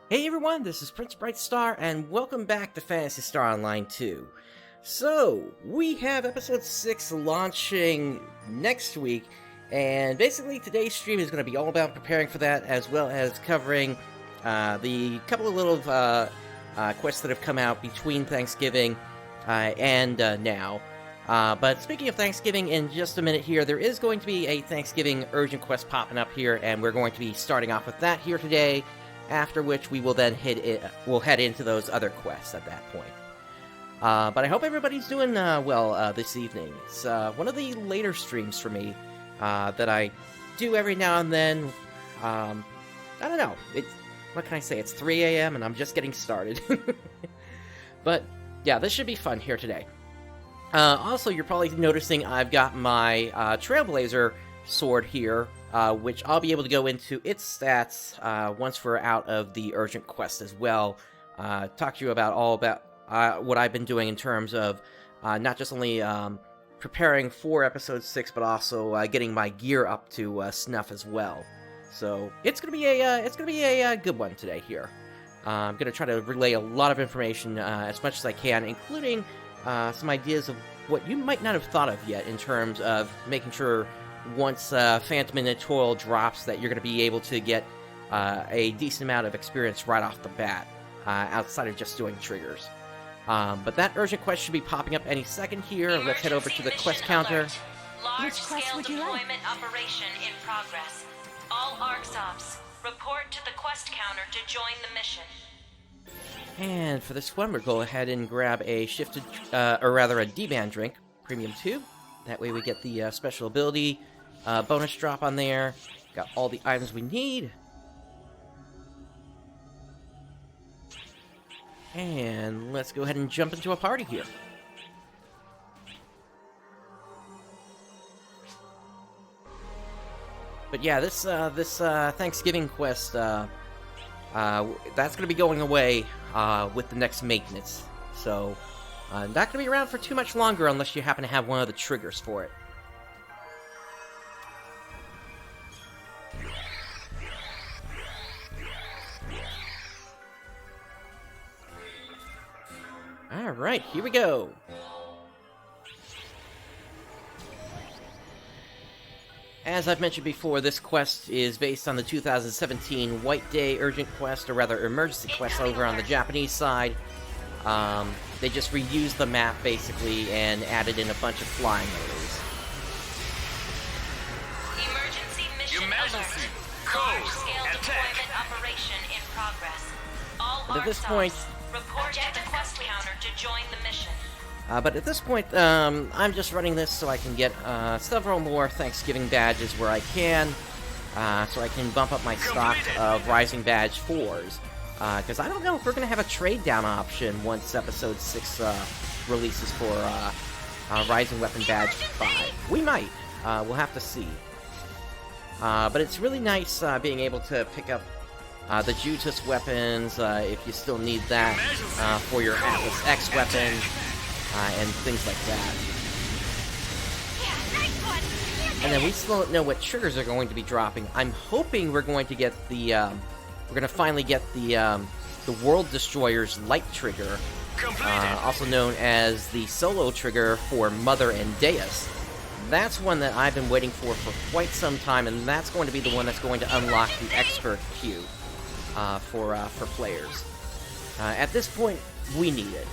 Hey everyone, this is PrinceBrightstar, and welcome back to Phantasy Star Online 2. So, we have episode 6 launching next week, and basically today's stream is going to be all about preparing for that, as well as covering the couple of little quests that have come out between Thanksgiving and now. But speaking of Thanksgiving, in just a minute here, there is going to be a Thanksgiving urgent quest popping up here, and we're going to be starting off with that here today. After which we will then we'll head into those other quests at that point. But I hope everybody's doing well this evening. It's one of the later streams for me that I do every now and then. I don't know. What can I say? It's 3 a.m. and I'm just getting started. But yeah, this should be fun here today. Also, you're probably noticing I've got my Trailblazer Sword here, which I'll be able to go into its stats once we're out of the urgent quest as well. Talk to you about what I've been doing in terms of not just only preparing for episode 6, but also getting my gear up to snuff as well. So it's gonna be a good one today here. I'm gonna try to relay a lot of information as much as I can, including some ideas of what you might not have thought of yet in terms of making sure once Phantom in the Toil drops that you're going to be able to get a decent amount of experience right off the bat, outside of just doing triggers. But that urgent quest should be popping up any second here. Let's head over to the quest counter. Large-scale deployment operation in progress. All ARCSOPs, report to the quest counter to join the mission. And for this one, we'll go ahead and grab a shifted, or rather a D-band drink, Premium 2. That way we get the special ability bonus drop on there. Got all the items we need. And let's go ahead and jump into a party here. But yeah, this Thanksgiving quest, that's going to be going away with the next maintenance. So, not going to be around for too much longer unless you happen to have one of the triggers for it. Alright, here we go. As I've mentioned before, this quest is based on the 2017 White Day Urgent Quest, or rather Emergency Quest over on the Japanese side. They just reused the map, basically, and added in a bunch of flying areas. Emergency mission alert. Large-scale deployment operation in progress. All But at this ARCSOPs, point, report to the quest counter to join the mission. But at this point, I'm just running this so I can get several more Thanksgiving badges where I can, so I can bump up my stock of Rising Badge 4s. Because I don't know if we're going to have a trade-down option once Episode 6 releases for Rising Weapon Badge 5. We might. We'll have to see. But it's really nice being able to pick up the Jutus weapons, if you still need that, for your Atlas X weapon, and things like that. And then we still don't know what triggers are going to be dropping. I'm hoping we're going to get the, we're going to finally get the World Destroyer's Light Trigger, also known as the solo trigger for Mother and Deus. That's one that I've been waiting for quite some time, and that's going to be the one that's going to unlock the Expert queue for players. At this point, we need it.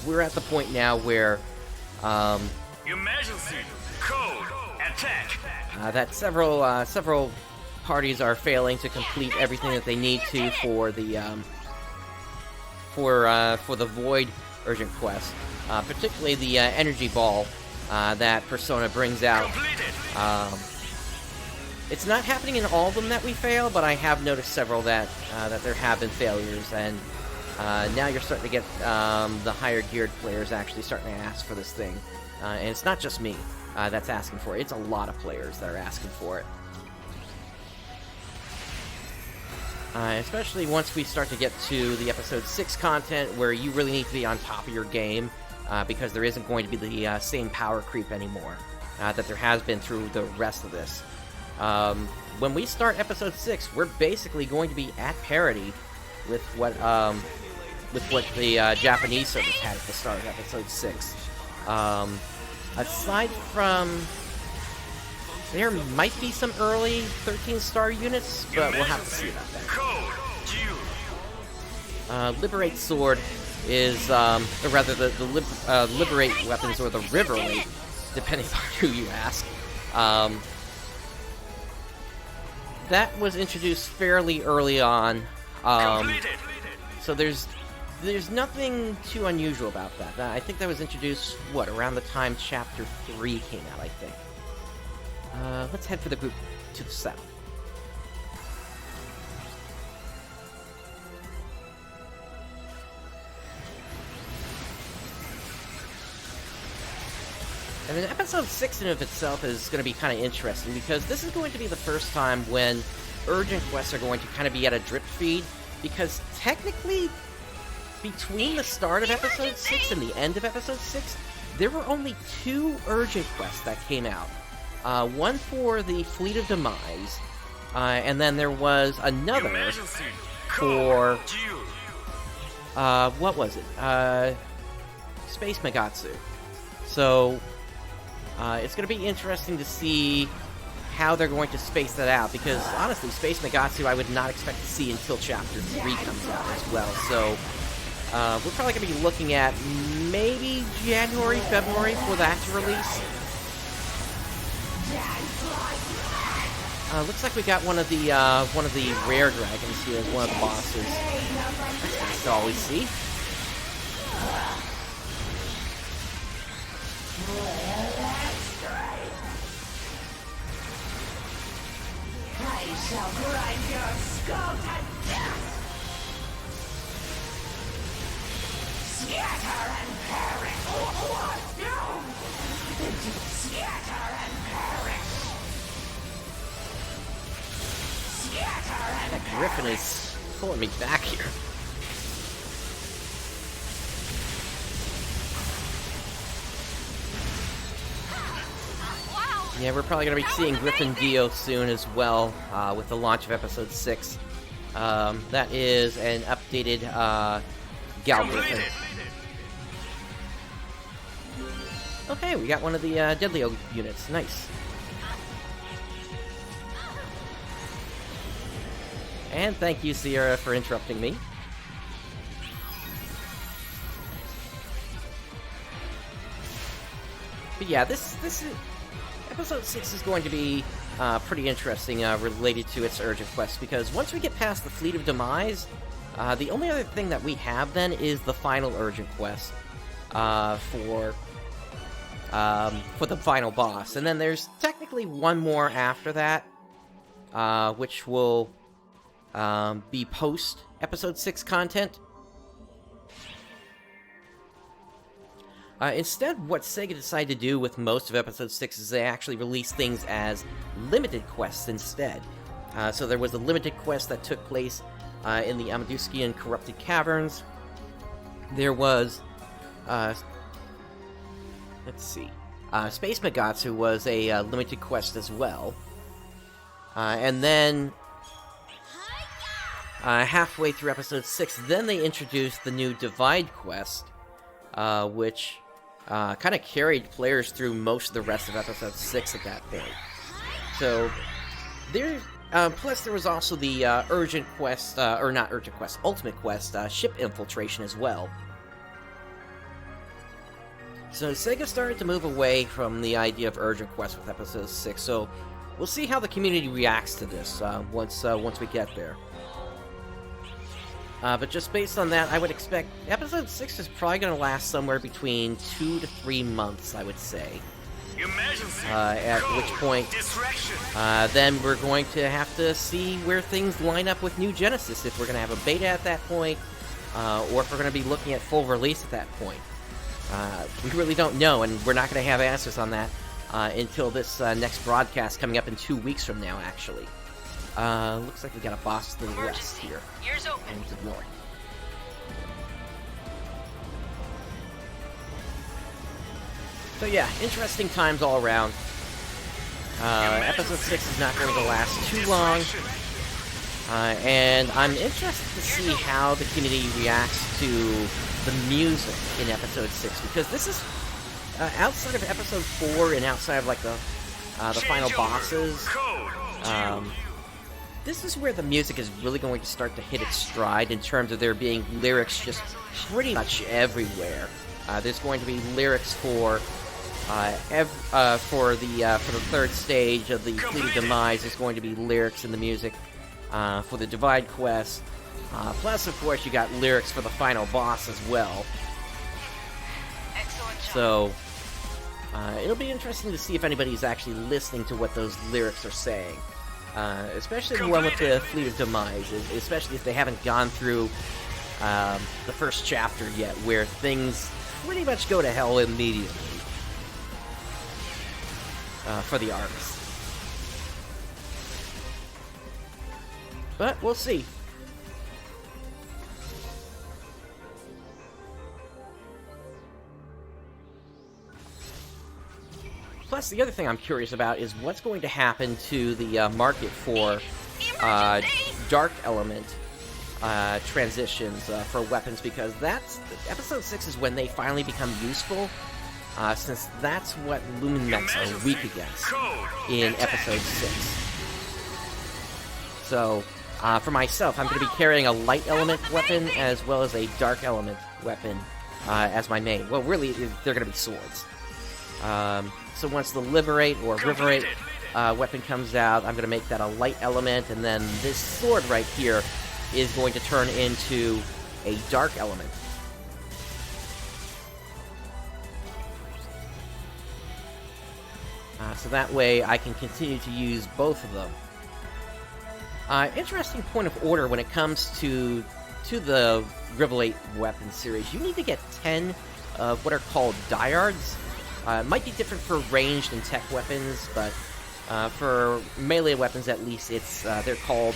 We're at the point now where Emergency code attack. That several parties are failing to complete everything that they need to for the Void urgent quest, particularly the energy ball that Persona brings out. It's not happening in all of them that we fail, but I have noticed several that there have been failures, and now you're starting to get the higher geared players actually starting to ask for this thing. And it's not just me that's asking for it, it's a lot of players that are asking for it. Especially once we start to get to the Episode 6 content, where you really need to be on top of your game, because there isn't going to be the same power creep anymore that there has been through the rest of this. When we start Episode 6, we're basically going to be at parity with what the Japanese service had at the start of episode 6. Aside from, there might be some early 13-star units, but we'll have to see about that. Liberate Sword is, or rather the Liberate weapons, or the Revelry, depending on who you ask. That was introduced fairly early on, so there's nothing too unusual about that. I think that was introduced, around the time Chapter 3 came out, I think. Let's head for the group to the south. And then episode 6 in of itself is going to be kind of interesting, because this is going to be the first time when urgent quests are going to kind of be at a drip feed, because technically, between the start of episode 6 and the end of episode 6, there were only 2 urgent quests that came out. One for the Fleet of Demise, and then there was another for, what was it? Space Megatsu. So, it's going to be interesting to see how they're going to space that out, because honestly, Space Megatsu I would not expect to see until Chapter 3 comes out as well, so we're probably going to be looking at maybe January, February for that to release. Looks like we got one of the rare dragons here as one of the bosses. That's nice to always see. I shall grind your skull to death! Scatter and perish! What? No! Scatter and perish! Scatter and That Griffin is pulling me back here. Yeah, we're probably going to be seeing Griffin Dio soon as well, with the launch of episode 6. That is an updated Gal Griffin. Okay, we got one of the Deadly units. Nice. And thank you, Sierra, for interrupting me. But yeah, this is... Episode 6 is going to be pretty interesting related to its urgent quest, because once we get past the Fleet of Demise, the only other thing that we have then is the final urgent quest for the final boss. And then there's technically one more after that, which will be post-Episode 6 content. Instead, what Sega decided to do with most of Episode 6 is they actually released things as limited quests instead. So there was a limited quest that took place in the Amaduskian Corrupted Caverns. There was, let's see, Space Megatsu was a limited quest as well. And then, halfway through Episode 6, then they introduced the new Divide quest, which... kind of carried players through most of the rest of Episode 6 at that point. So, there... plus there was also the urgent quest, or not urgent quest, ultimate quest, ship infiltration as well. So Sega started to move away from the idea of urgent quest with Episode 6, so we'll see how the community reacts to this once we get there. But just based on that, I would expect Episode 6 is probably going to last somewhere between 2 to 3 months, I would say. At which point, then we're going to have to see where things line up with New Genesis, if we're going to have a beta at that point, or if we're going to be looking at full release at that point. We really don't know, and we're not going to have answers on that until this next broadcast coming up in 2 weeks from now, actually. Looks like we got a boss to the west here. Ears open. And to the north. So yeah, interesting times all around. Episode 6 is not going to last too long. And I'm interested to see how the community reacts to the music in Episode 6, because this is, outside of Episode 4 and outside of, like, the final bosses, this is where the music is really going to start to hit its stride in terms of there being lyrics just pretty much everywhere. There's going to be lyrics for the third stage of the Fleet of Demise. There's going to be lyrics in the music for the Divide quest. Plus, of course, you got lyrics for the final boss as well. Excellent job. So, it'll be interesting to see if anybody's actually listening to what those lyrics are saying. Especially the one with the Fleet of Demise, especially if they haven't gone through the first chapter yet, where things pretty much go to hell immediately for the arcs. But we'll see. Plus, the other thing I'm curious about is what's going to happen to the market for Dark Element transitions for weapons, because that's Episode 6 is when they finally become useful, since that's what Lumen Mechs are weak against in Episode 6. So, for myself, I'm going to be carrying a Light Element weapon as well as a Dark Element weapon as my main. Well, really, they're going to be swords. So once the Liberate or Riverate weapon comes out, I'm going to make that a Light Element, and then this sword right here is going to turn into a Dark Element. So that way I can continue to use both of them. Interesting point of order when it comes to the Revelate weapon series. You need to get 10 of what are called Diehards. It might be different for ranged and tech weapons, but for melee weapons at least, they're called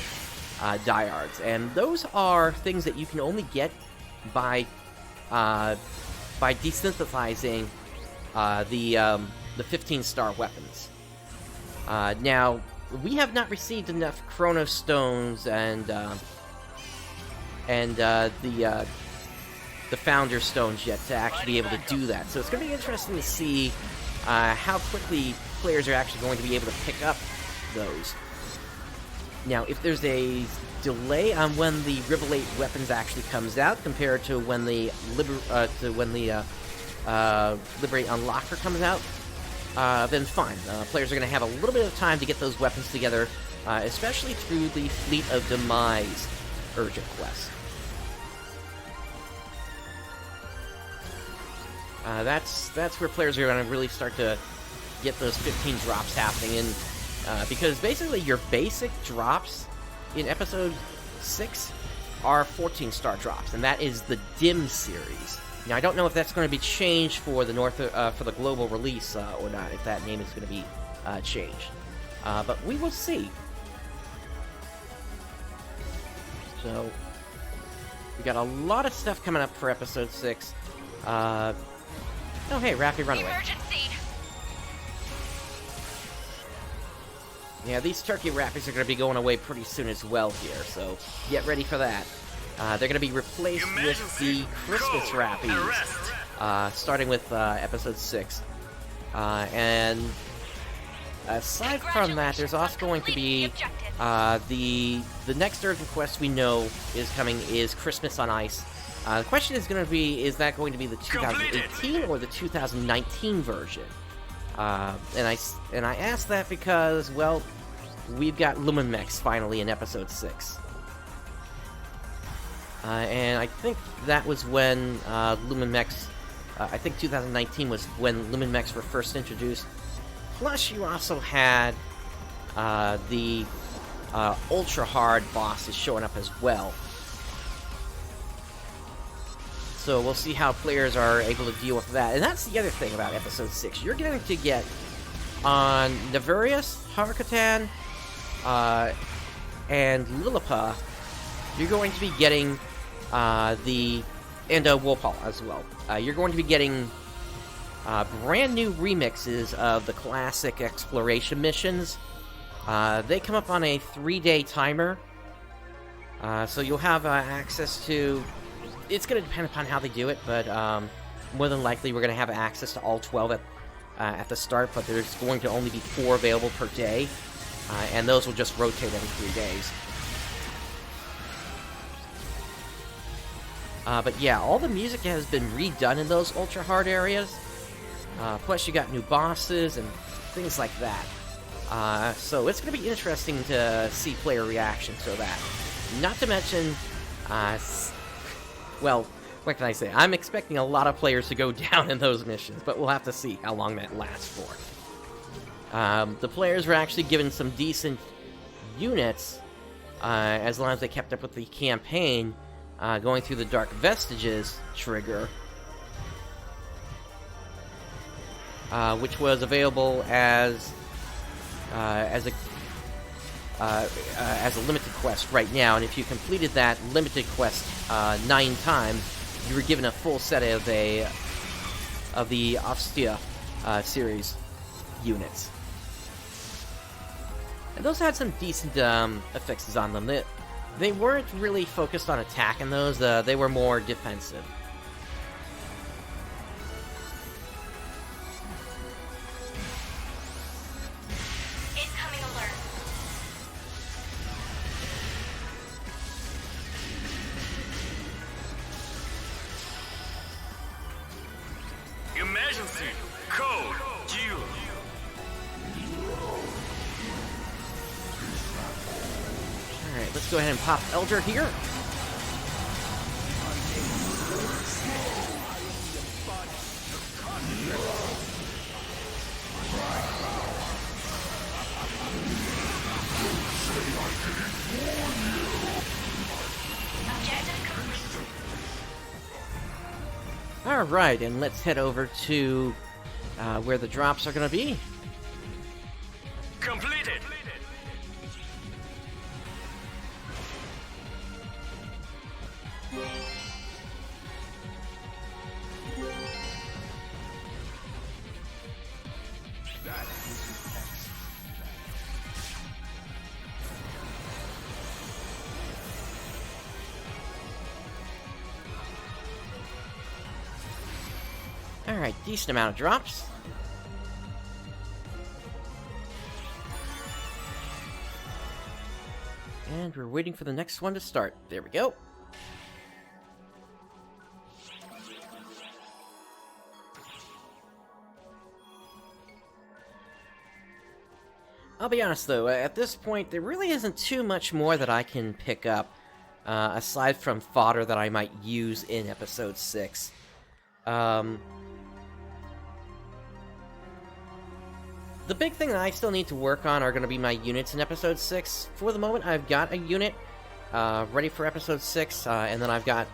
Diehards. And those are things that you can only get by desynthesizing the 15-star weapons. Now, we have not received enough Chronos Stones and the Founder Stones yet to actually be able to do that. So it's going to be interesting to see how quickly players are actually going to be able to pick up those. Now, if there's a delay on when the Revelate weapons actually comes out compared to when the Liberate Unlocker comes out, then fine. Players are going to have a little bit of time to get those weapons together, especially through the Fleet of Demise urgent quest. That's where players are going to really start to get those 15 drops happening, and because basically your basic drops in Episode 6 are 14-star drops, and that is the Dim series. Now, I don't know if that's going to be changed for the for the global release or not, if that name is going to be changed. But we will see. So, we got a lot of stuff coming up for Episode 6. Oh, hey, Rapid Runaway. Emergency. Yeah, these turkey wrappers are going to be going away pretty soon as well here, so get ready for that. They're going to be replaced with the Christmas wrappies, starting with Episode 6. And aside from that, there's also going to be the next urgent quest we know is coming is Christmas on Ice. The question is going to be, is that going to be the 2018 or the 2019 version? And I asked that because, well, we've got Lumen Mechs finally in Episode 6. And I think that was when Lumen Mechs, I think 2019 was when Lumen Mechs were first introduced. Plus, you also had the ultra-hard bosses showing up as well. So we'll see how players are able to deal with that. And that's the other thing about Episode 6. You're going to get on Navarius, Harkatan, and Lilliput, you're going to be getting Wolpal as well. You're going to be getting brand new remixes of the classic exploration missions. They come up on a 3-day timer. So you'll have access to... It's going to depend upon how they do it, but more than likely we're going to have access to all 12 at the start, but there's going to only be 4 available per day, and those will just rotate every 3 days. But yeah, all the music has been redone in those ultra-hard areas, plus you got new bosses and things like that. So it's going to be interesting to see player reactions to that. Not to mention, well, what can I say? I'm expecting a lot of players to go down in those missions, but we'll have to see how long that lasts for. The players were actually given some decent units, as long as they kept up with the campaign, going through the Dark Vestiges trigger, which was available as a limited quest right now, and if you completed that limited quest 9 times, you were given a full set of the Ostia series units. And those had some decent affixes on them. They weren't really focused on attacking those, they were more defensive. Incoming alert. Emergency code due. Alright, let's go ahead and pop Elder here. Objective complete. Alright, and let's head over to where the drops are going to be. Completed. Alright, decent amount of drops. And we're waiting for the next one to start. There we go. I'll be honest though, at this point, there really isn't too much more that I can pick up, aside from fodder that I might use in Episode 6. The big thing that I still need to work on are going to be my units in Episode 6. For the moment, I've got a unit ready for Episode 6, and then I've got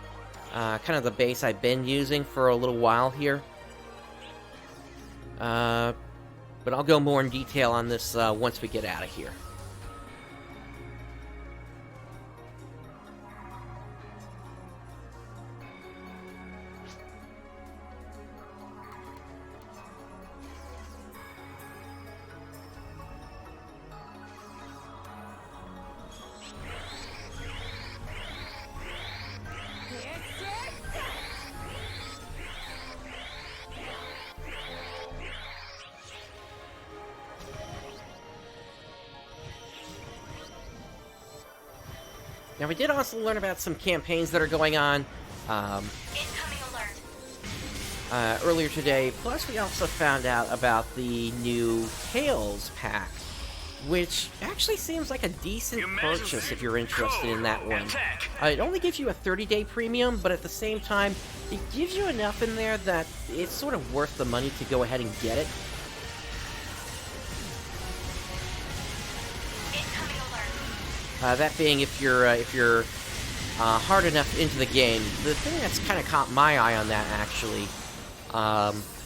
kind of the base I've been using for a little while here. But I'll go more in detail on this once we get out of here. Now, we did also learn about some campaigns that are going on Incoming alert. earlier today. Plus, we also found out about the new Tales pack, which actually seems like a decent purchase if you're interested in that one. It only gives you a 30-day premium, but at the same time, it gives you enough in there that it's sort of worth the money to go ahead and get it. Incoming alert. That being, if you're hard enough into the game. The thing that's kind of caught my eye on that, actually,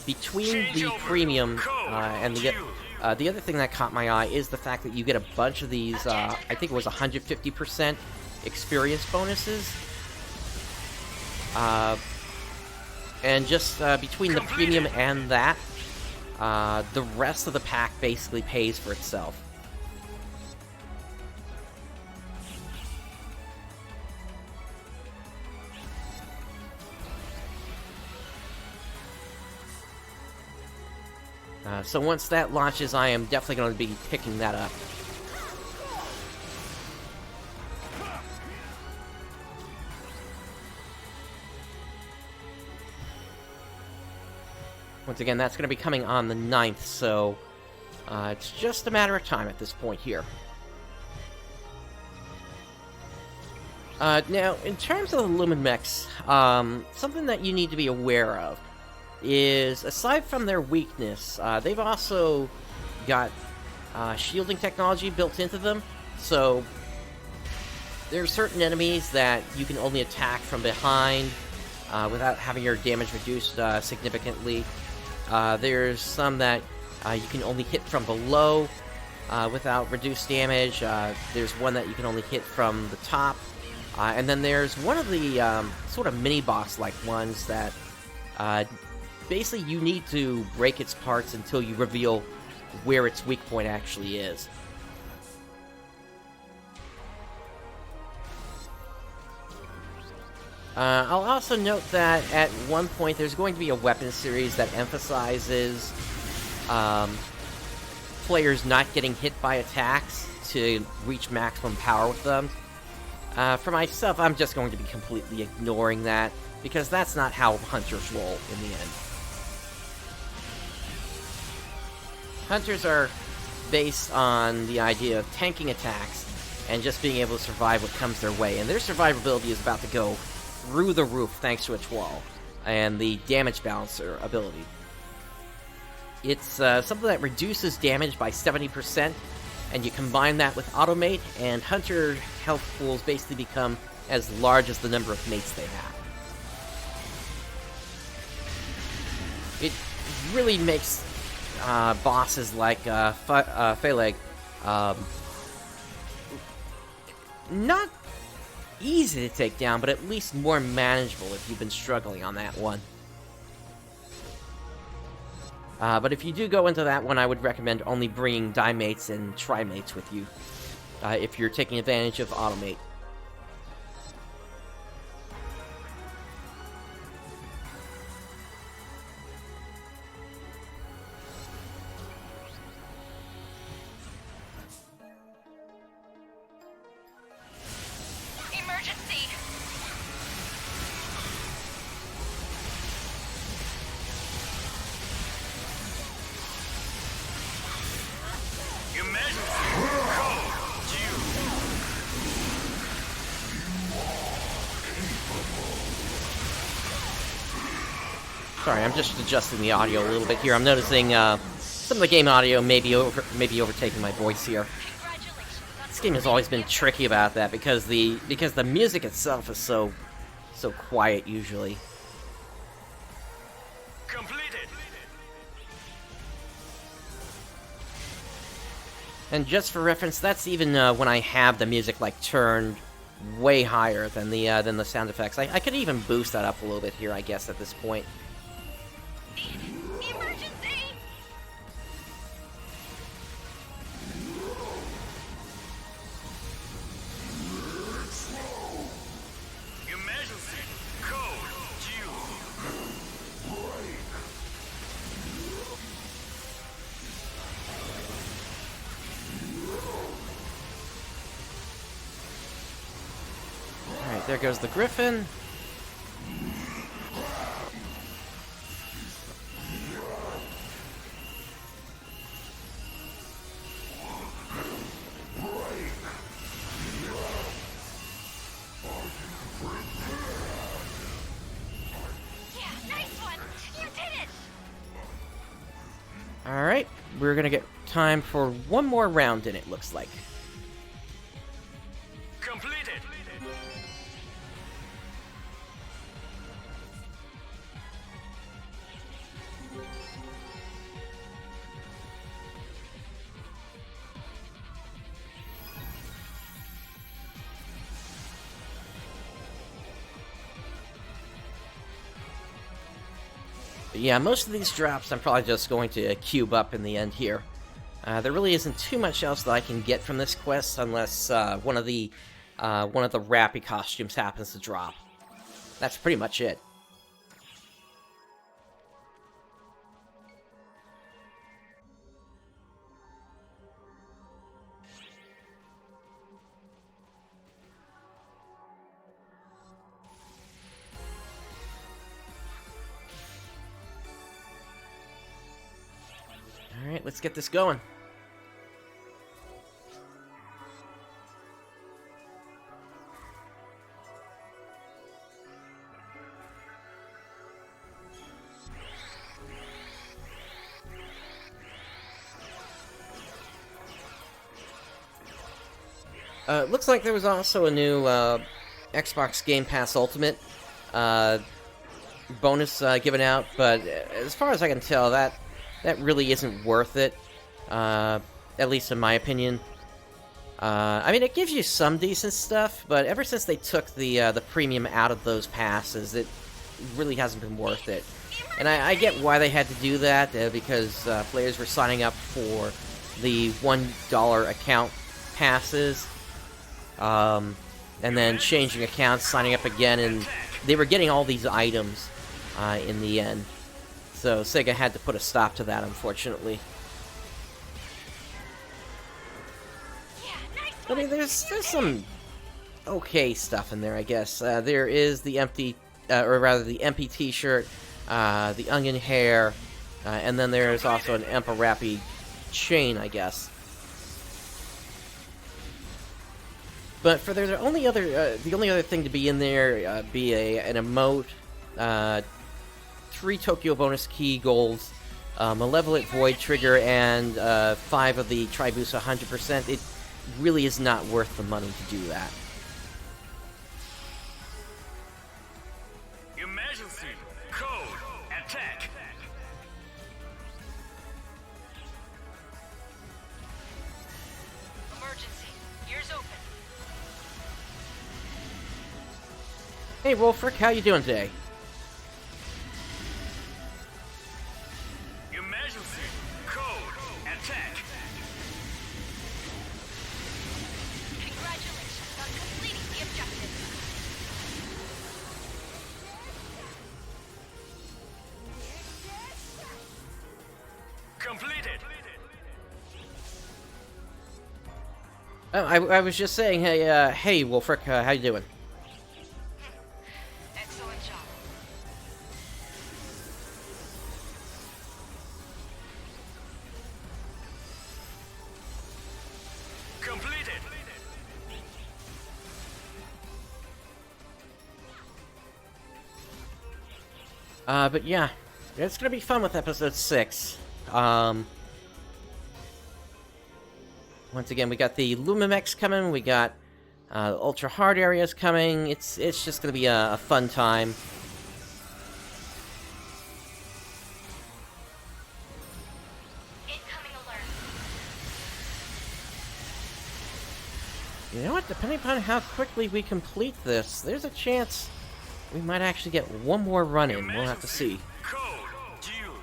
between the premium and the other thing that caught my eye is the fact that you get a bunch of these, I think it was 150% experience bonuses. And just between the premium and that, the rest of the pack basically pays for itself. So once that launches, I am definitely going to be picking that up. Once again, that's going to be coming on the 9th, so it's just a matter of time at this point here. Now, in terms of the Lumen Mechs, something that you need to be aware of is, aside from their weakness, they've also got shielding technology built into them, so there are certain enemies that you can only attack from behind without having your damage reduced significantly. There's some that you can only hit from below without reduced damage. There's one that you can only hit from the top. And then there's one of the sort of mini-boss-like ones that basically you need to break its parts until you reveal where its weak point actually is. I'll also note that at one point there's going to be a weapon series that emphasizes players not getting hit by attacks to reach maximum power with them. For myself, I'm just going to be completely ignoring that, because that's not how hunters roll in the end. Hunters are based on the idea of tanking attacks and just being able to survive what comes their way, and their survivability is about to go through the roof thanks to its wall and the damage balancer ability. It's something that reduces damage by 70%, and you combine that with Automate, and Hunter health pools basically become as large as the number of mates they have. It really makes bosses like Phaleg not easy to take down, but at least more manageable if you've been struggling on that one. But if you do go into that one, I would recommend only bringing Dimates and Trimates with you, if you're taking advantage of Automate. Emergency! Sorry, I'm just adjusting the audio a little bit here. I'm noticing some of the game audio may be overtaking my voice here. This game has always been tricky about that because the music itself is so quiet usually. Completed. And just for reference, that's even when I have the music like turned way higher than the sound effects. I could even boost that up a little bit here, I guess, at this point. Emergency! Emergency. Code due. Alright, there goes the Griffin. Alright, we're gonna get time for one more round in it, looks like. Completed. But yeah, most of these drops I'm probably just going to cube up in the end here. There really isn't too much else that I can get from this quest unless one of the Rappy costumes happens to drop. That's pretty much it. let's get this going. Looks like there was also a new Xbox Game Pass Ultimate bonus given out, but as far as I can tell, that really isn't worth it, at least in my opinion. I mean, it gives you some decent stuff, but ever since they took the premium out of those passes, it really hasn't been worth it. And I get why they had to do that, because players were signing up for the $1 account passes, and then changing accounts, signing up again, and they were getting all these items in the end. So Sega had to put a stop to that, unfortunately. I mean, there's some okay stuff in there, I guess. There is the empty, or rather the MP T-shirt, the onion hair, and then there's also an Empa Rappy chain, I guess. But for the only other thing to be in there be an emote, 3 Tokyo bonus key golds, Malevolent Void trigger, and 5 of the Tribusa 100%. It really is not worth the money to do that. Emergency code attack. Emergency. Ears open. Hey, Wolfric, how you doing today? Emergency code attack. Congratulations on completing the objective. Completed. Oh, I was just saying, hey, hey, Wolfric, how you doing? Excellent job. Completed. But yeah, it's gonna be fun with episode 6. Once again, we got the Lumimex coming, we got Ultra Hard areas coming. It's just gonna be a fun time. Incoming alert. You know what? Depending upon how quickly we complete this, there's a chance we might actually get one more run in. We'll have to see. Code due.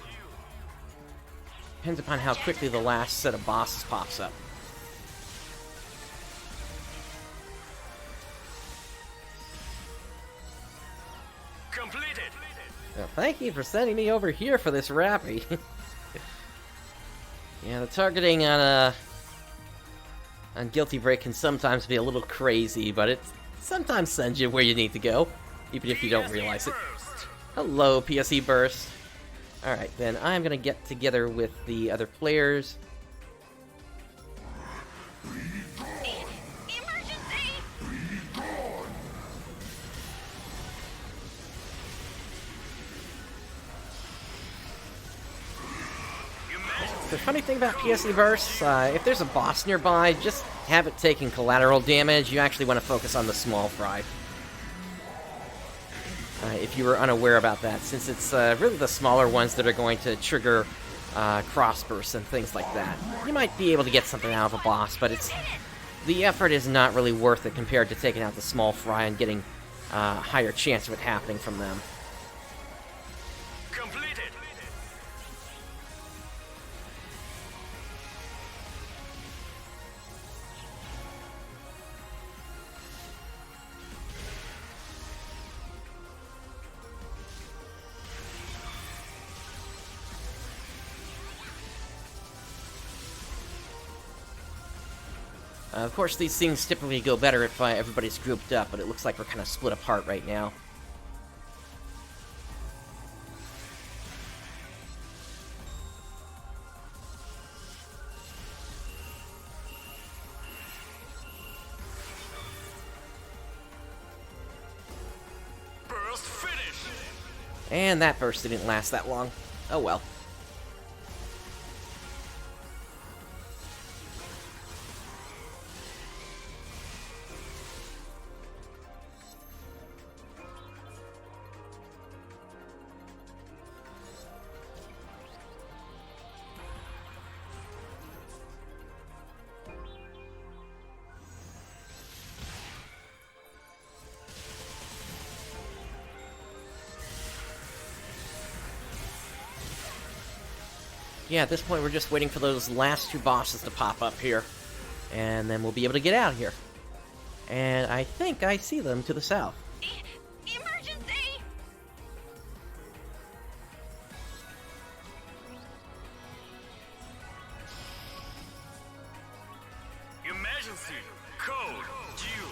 Depends upon how quickly the last set of bosses pops up. Completed. Well, thank you for sending me over here for this Rappy. Yeah, the targeting on Guilty Break can sometimes be a little crazy, but it sometimes sends you where you need to go, even if you don't realize it. Burst. Hello, PSE Burst. Alright, then I'm gonna get together with the other players. Emergency! Emergency. The funny thing about PSE Burst, if there's a boss nearby, just have it taking collateral damage. You actually want to focus on the small fry. If you were unaware about that, since it's really the smaller ones that are going to trigger crossbursts and things like that. You might be able to get something out of a boss, but the effort is not really worth it compared to taking out the small fry and getting a higher chance of it happening from them. Completed. Of course, these things typically go better if everybody's grouped up, but it looks like we're kind of split apart right now. And that burst didn't last that long. Oh well. Yeah, at this point we're just waiting for those last two bosses to pop up here. And then we'll be able to get out of here. And I think I see them to the south. Emergency! Emergency! Code! Due!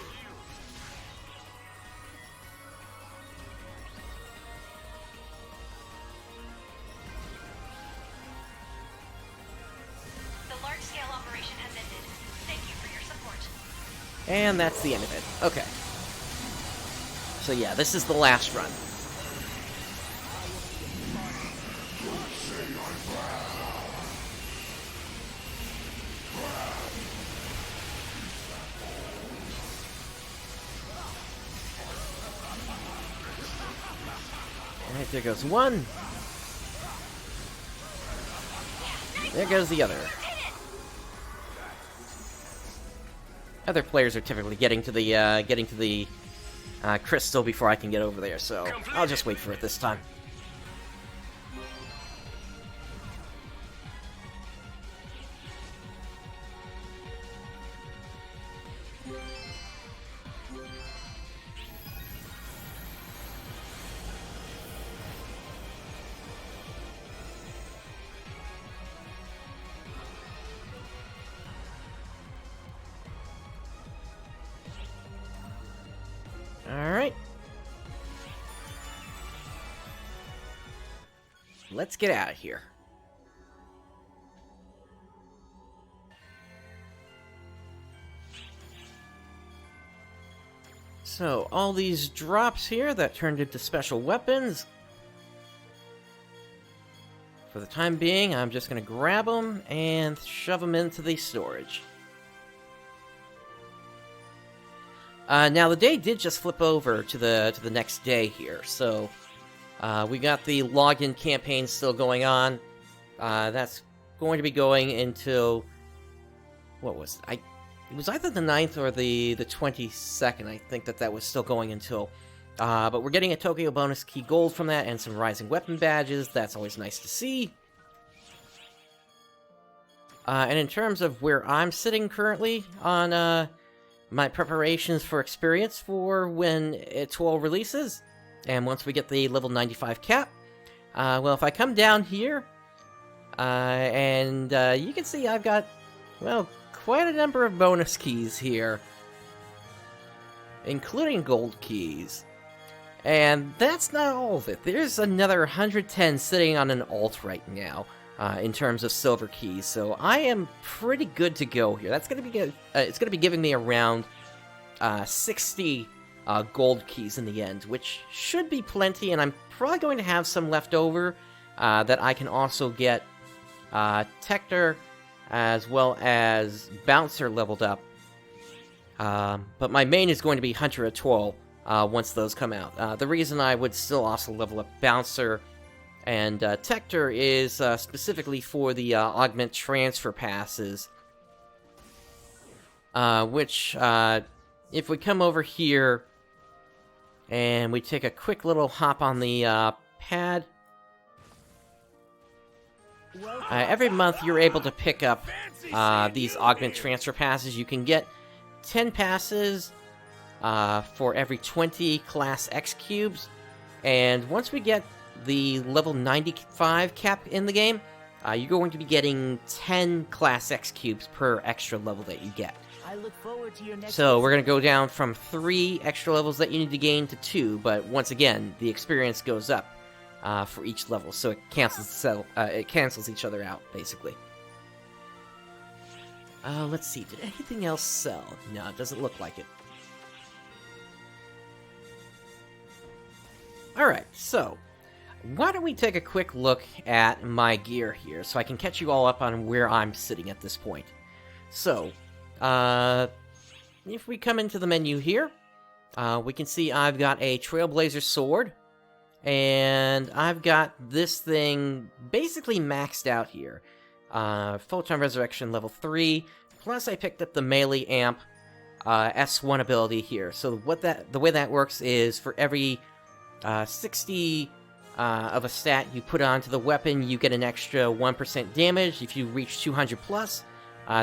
The large-scale operation has ended. Thank you for your support. And that's the end of it. Okay. So yeah, this is the last run. Alright, there goes one. There goes the other. Other players are typically getting to the crystal before I can get over there, so I'll just wait for it this time. Alright. Let's get out of here. So, all these drops here that turned into special weapons. For the time being, I'm just going to grab them and shove them into the storage. Now, the day did just flip over to the next day here, so we got the login campaign still going on. That's going to be going until, what was it? It was either the 9th or the 22nd, I think that was still going until. But we're getting a Tokyo bonus key gold from that and some rising weapon badges. That's always nice to see. And in terms of where I'm sitting currently on my preparations for experience for when it all releases, and once we get the level 95 cap, well, if I come down here, and you can see I've got, well, quite a number of bonus keys here, including gold keys. And that's not all of it. There's another 110 sitting on an alt right now, in terms of silver keys. So I am pretty good to go here. That's gonna be good. It's gonna be giving me around 60 gold keys in the end, which should be plenty. And I'm probably going to have some left over that I can also get Tector as well as Bouncer leveled up. But my main is going to be Hunter Atoll. Once those come out. The reason I would still also level up Bouncer and Tector is specifically for the Augment transfer passes. Which, if we come over here and we take a quick little hop on the pad, every month you're able to pick up these Augment transfer passes. You can get 10 passes for every 20 Class X cubes, and once we get the level 95 cap in the game, you're going to be getting 10 Class X cubes per extra level that you get. I look forward to your next So we're going to go down from 3 extra levels that you need to gain to 2, but once again, the experience goes up for each level, so it cancels each other out, basically. Let's see, did anything else sell? No, it doesn't look like it. Alright, so, why don't we take a quick look at my gear here, so I can catch you all up on where I'm sitting at this point. So, if we come into the menu here, we can see I've got a Trailblazer Sword, and I've got this thing basically maxed out here. Photon Resurrection level 3, plus I picked up the Melee Amp S1 ability here. So the way that works is for every 60 of a stat you put onto the weapon, you get an extra 1% damage. If you reach 200 plus,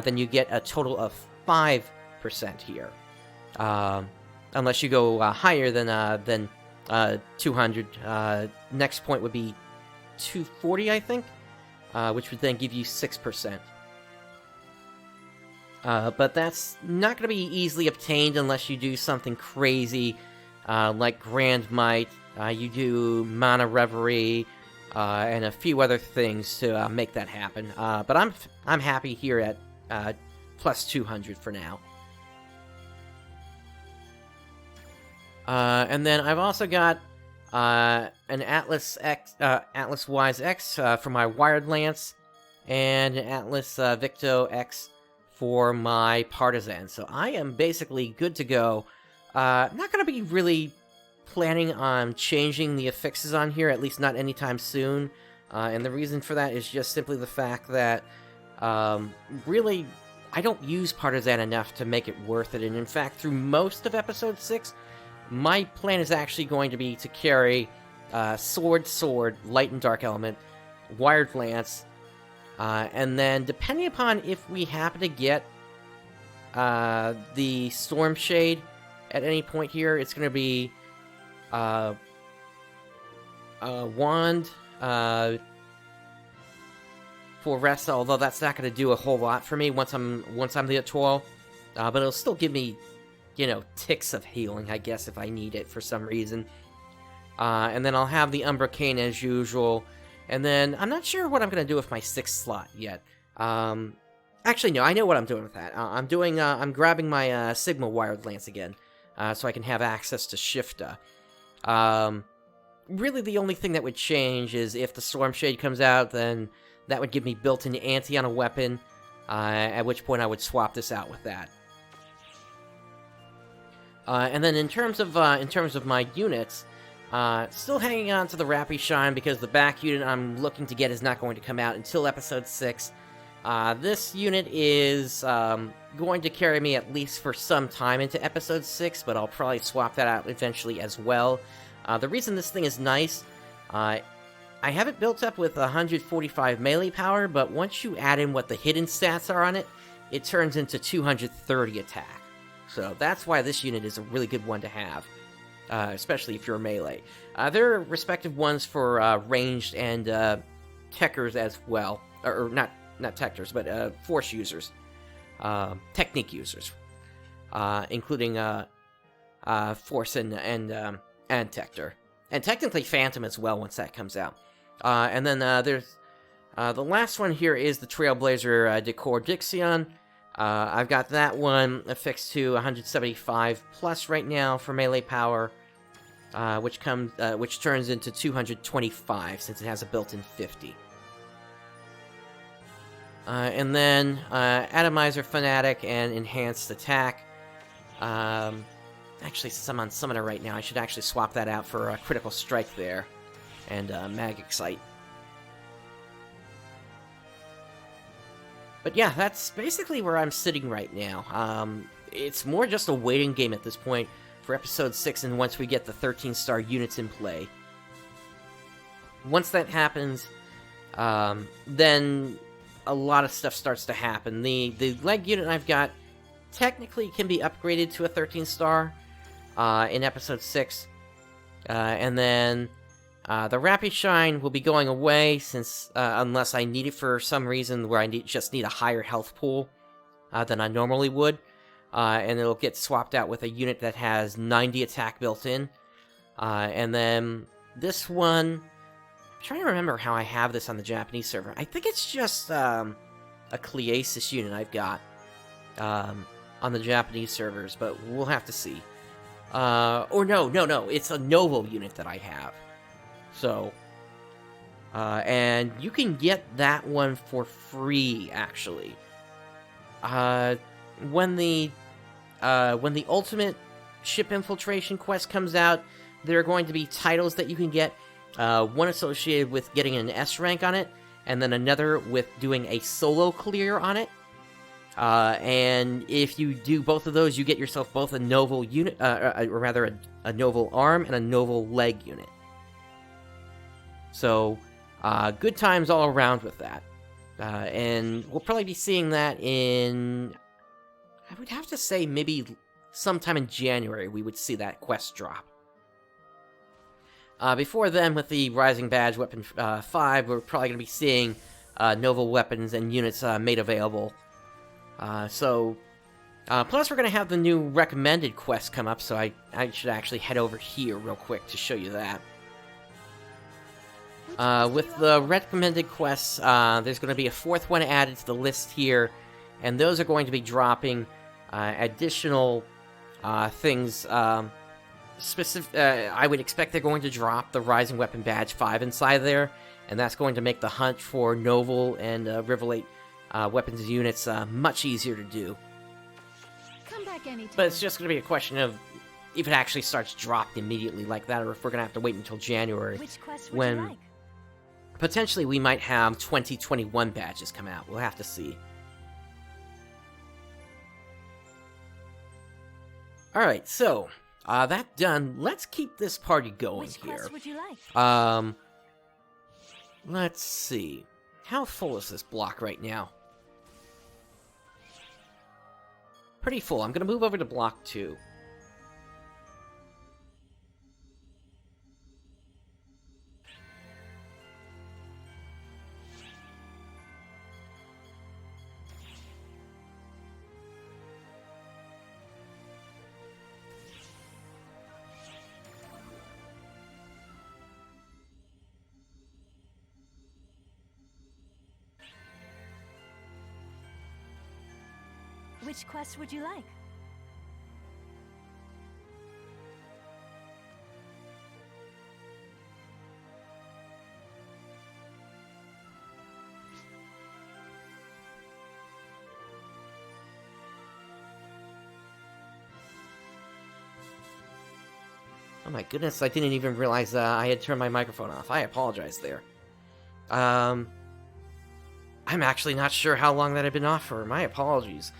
then you get a total of 5% here. Unless you go higher than 200. Next point would be 240, I think, which would then give you 6%. But that's not going to be easily obtained unless you do something crazy, like Grand Might. You do Mana Reverie, and a few other things to make that happen. But I'm happy here at plus 200 for now. And then I've also got an Atlas Wise X for my Wired Lance, and an Atlas Victo X for my Partisan. So I am basically good to go. Not going to be really planning on changing the affixes on here, at least not anytime soon. And the reason for that is just simply the fact that, really, I don't use Partisan enough to make it worth it. And in fact, through most of Episode 6, my plan is actually going to be to carry Sword, Light and Dark Element, Wired Lance, and then depending upon if we happen to get the Storm Shade at any point here, it's going to be Wand for rest, although that's not going to do a whole lot for me once I'm the 12, but it'll still give me, you know, ticks of healing, I guess, if I need it for some reason. And then I'll have the Umbra Cane as usual. And then I'm not sure what I'm going to do with my 6th slot yet. Actually, no, I know what I'm doing with that. I'm grabbing my Sigma Wired Lance again, so I can have access to Shifta. Really, the only thing that would change is if the Storm Shade comes out, then that would give me built-in anti on a weapon, at which point I would swap this out with that. And then in terms of my units, still hanging on to the Rappy Shine because the back unit I'm looking to get is not going to come out until Episode 6. This unit is going to carry me at least for some time into Episode 6, but I'll probably swap that out eventually as well. The reason this thing is nice, I have it built up with 145 melee power, but once you add in what the hidden stats are on it, it turns into 230 attack. So that's why this unit is a really good one to have, especially if you're melee. There are respective ones for ranged and techers as well, or not techers, but force users, technique users, including force and tector, and technically phantom as well once that comes out. And then there's the last one here is the Trailblazer Decor Dixion. I've got that one affixed to 175 plus right now for melee power, which turns into 225 since it has a built-in 50. And then Atomizer Fanatic and Enhanced Attack. Actually, since I'm on Summoner right now, I should actually swap that out for a Critical Strike there, and Mag Excite. But yeah, that's basically where I'm sitting right now. It's more just a waiting game at this point for Episode 6, and once we get the 13-star units in play. Once that happens, then a lot of stuff starts to happen. The leg unit I've got technically can be upgraded to a 13-star in Episode 6. And then the Rappy Shine will be going away since unless I need it for some reason where I just need a higher health pool than I normally would. And it'll get swapped out with a unit that has 90 attack built in. And then this one, I'm trying to remember how I have this on the Japanese server. I think it's just a Cleasis unit I've got on the Japanese servers, but we'll have to see. Or no, it's a Novo unit that I have. So, And you can get that one for free, actually. When the Ultimate Ship Infiltration quest comes out, there are going to be titles that you can get. One associated with getting an S rank on it, and then another with doing a solo clear on it. And if you do both of those, you get yourself both a novel unit, or rather a novel arm and a novel leg unit. So, good times all around with that. And we'll probably be seeing that in... I would have to say maybe sometime in January we would see that quest drop. Before then, with the Rising Badge Weapon 5, we're probably going to be seeing novel weapons and units made available. Plus we're going to have the new recommended quest come up, so I should actually head over here real quick to show you that. With the recommended quests, there's going to be a fourth one added to the list here, and those are going to be dropping additional things. I would expect they're going to drop the Rising Weapon Badge 5 inside there, and that's going to make the hunt for novel and Revelate weapons units much easier to do. Come back anytime. But it's just going to be a question of if it actually starts dropping immediately like that, or if we're going to have to wait until January, Which quest would when you like? potentially we might have 2021 badges come out. We'll have to see. Alright, so, that done, let's keep this party going Which here. quest would you like? Let's see. How full is this block right now? Pretty full. I'm gonna move over to block 2. Which quest would you like? Oh my goodness, I didn't even realize I had turned my microphone off. I apologize there. I'm actually not sure how long that had been off for. My apologies.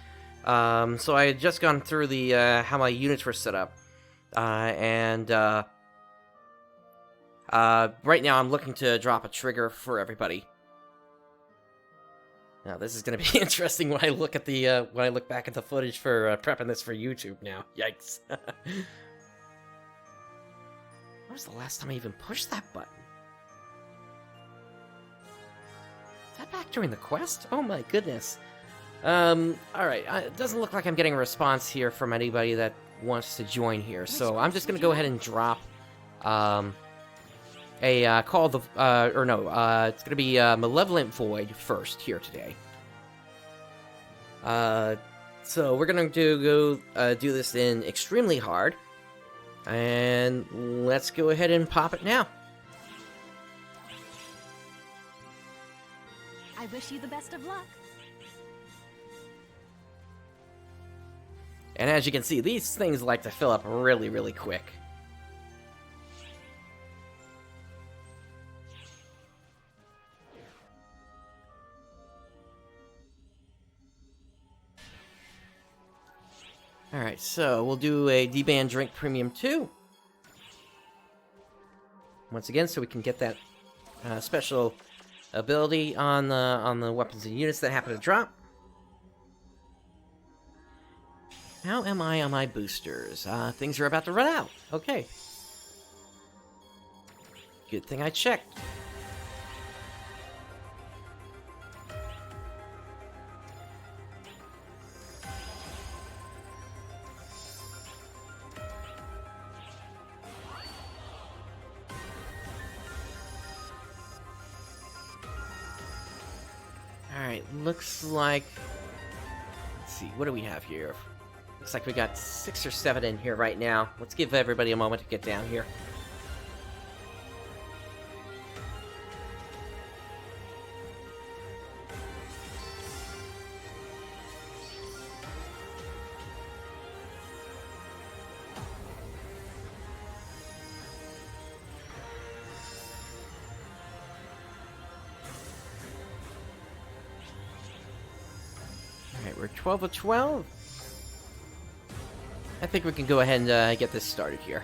So I had just gone through the how my units were set up, and right now I'm looking to drop a trigger for everybody. Now this is going to be interesting when I look at the when I look back at the footage for prepping this for YouTube. Now, yikes! When was the last time I even pushed that button? Is that back during the quest? Oh my goodness. Alright, it doesn't look like I'm getting a response here from anybody that wants to join here, so I'm just gonna go ahead and drop, a, call the, it's gonna be, Malevolent Void first here today. So we're gonna do this in extremely hard, and let's go ahead and pop it now. I wish you the best of luck. And as you can see, these things like to fill up really, really quick. Alright, so we'll do a D-Band Drink Premium 2. Once again, so we can get that special ability on the weapons and units that happen to drop. How am I on my boosters? Things are about to run out. Okay. Good thing I checked. Alright, looks like... Let's see, what do we have here? Looks like we got 6 or 7 in here right now. Let's give everybody a moment to get down here. 12 of 12? I think we can go ahead and get this started here.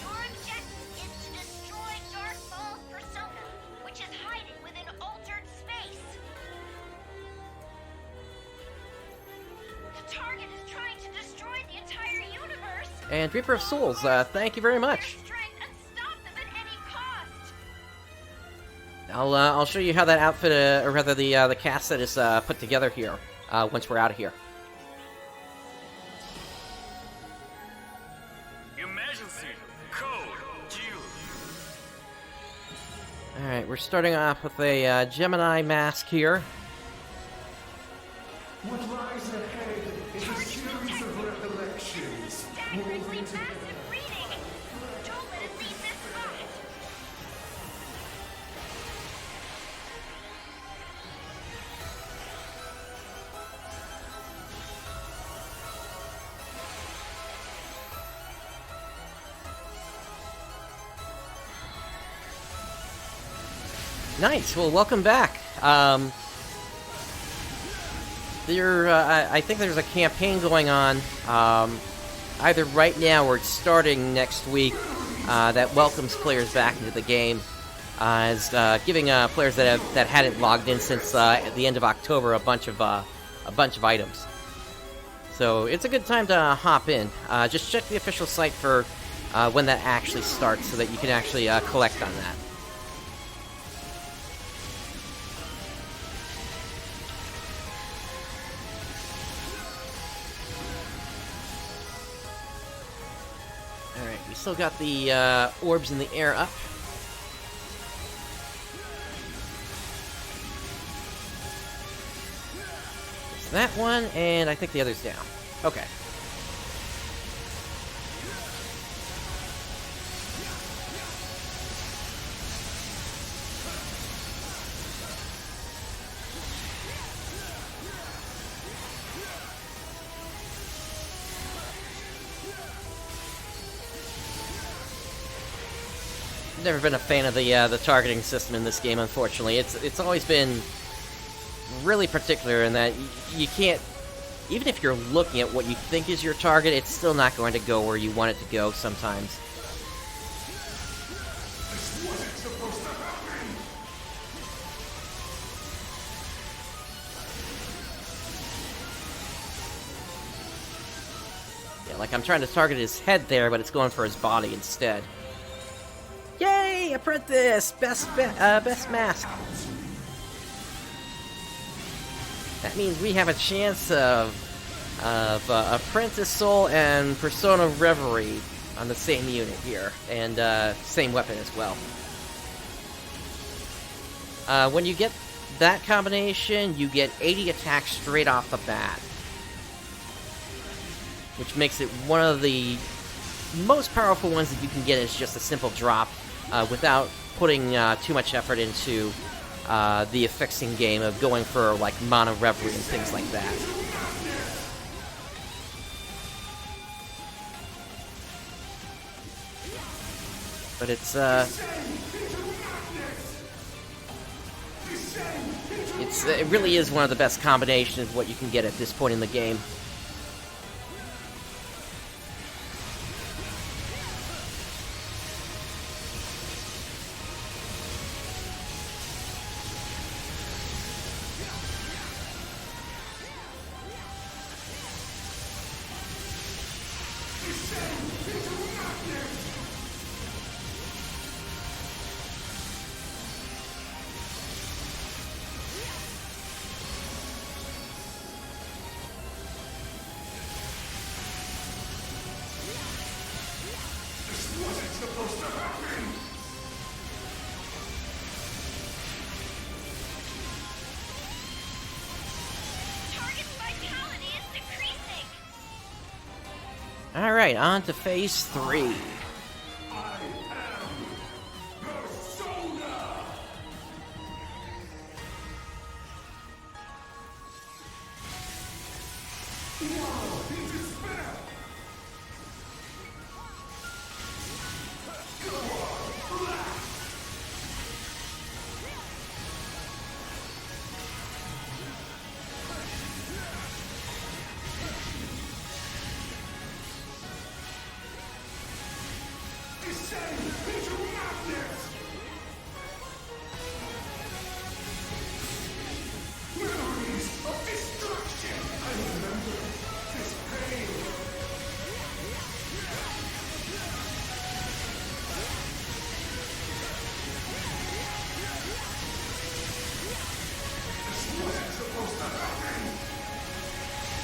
Your objective is to destroy Dark Falz Persona, which is hiding within altered space. The target is trying to destroy the entire universe. And Reaper of Souls, thank you very much. I'll show you how that outfit, or rather the cast set is put together here, once we're out of here. Emergency code due. Alright, we're starting off with a Gemini Mask here. What lies ahead is a series of recollections. Staggeringly massive reading. Don't let it leave this spot. Nice, well, welcome back. I think there's a campaign going on, either right now or it's starting next week, that welcomes players back into the game, as giving players that hadn't logged in since at the end of October a bunch of items. So it's a good time to hop in. Just check the official site for when that actually starts, so that you can actually collect on that. Alright, we still got the orbs in the air up. There's that one, and I think the other's down. Okay. Never been a fan of the targeting system in this game, unfortunately. It's always been really particular in that you can't, even if you're looking at what you think is your target, it's still not going to go where you want it to go sometimes. This wasn't supposed to happen. Yeah, like I'm trying to target his head there, but it's going for his body instead. Yay! Apprentice! Best mask! That means we have a chance of Apprentice Soul and Persona Reverie on the same unit here, and same weapon as well. When you get that combination, you get 80 attacks straight off the bat, which makes it one of the most powerful ones that you can get as just a simple drop, without putting too much effort into the affixing game of going for like Mono Reverie and things like that. But it really is one of the best combinations of what you can get at this point in the game. Alright, on to Phase 3.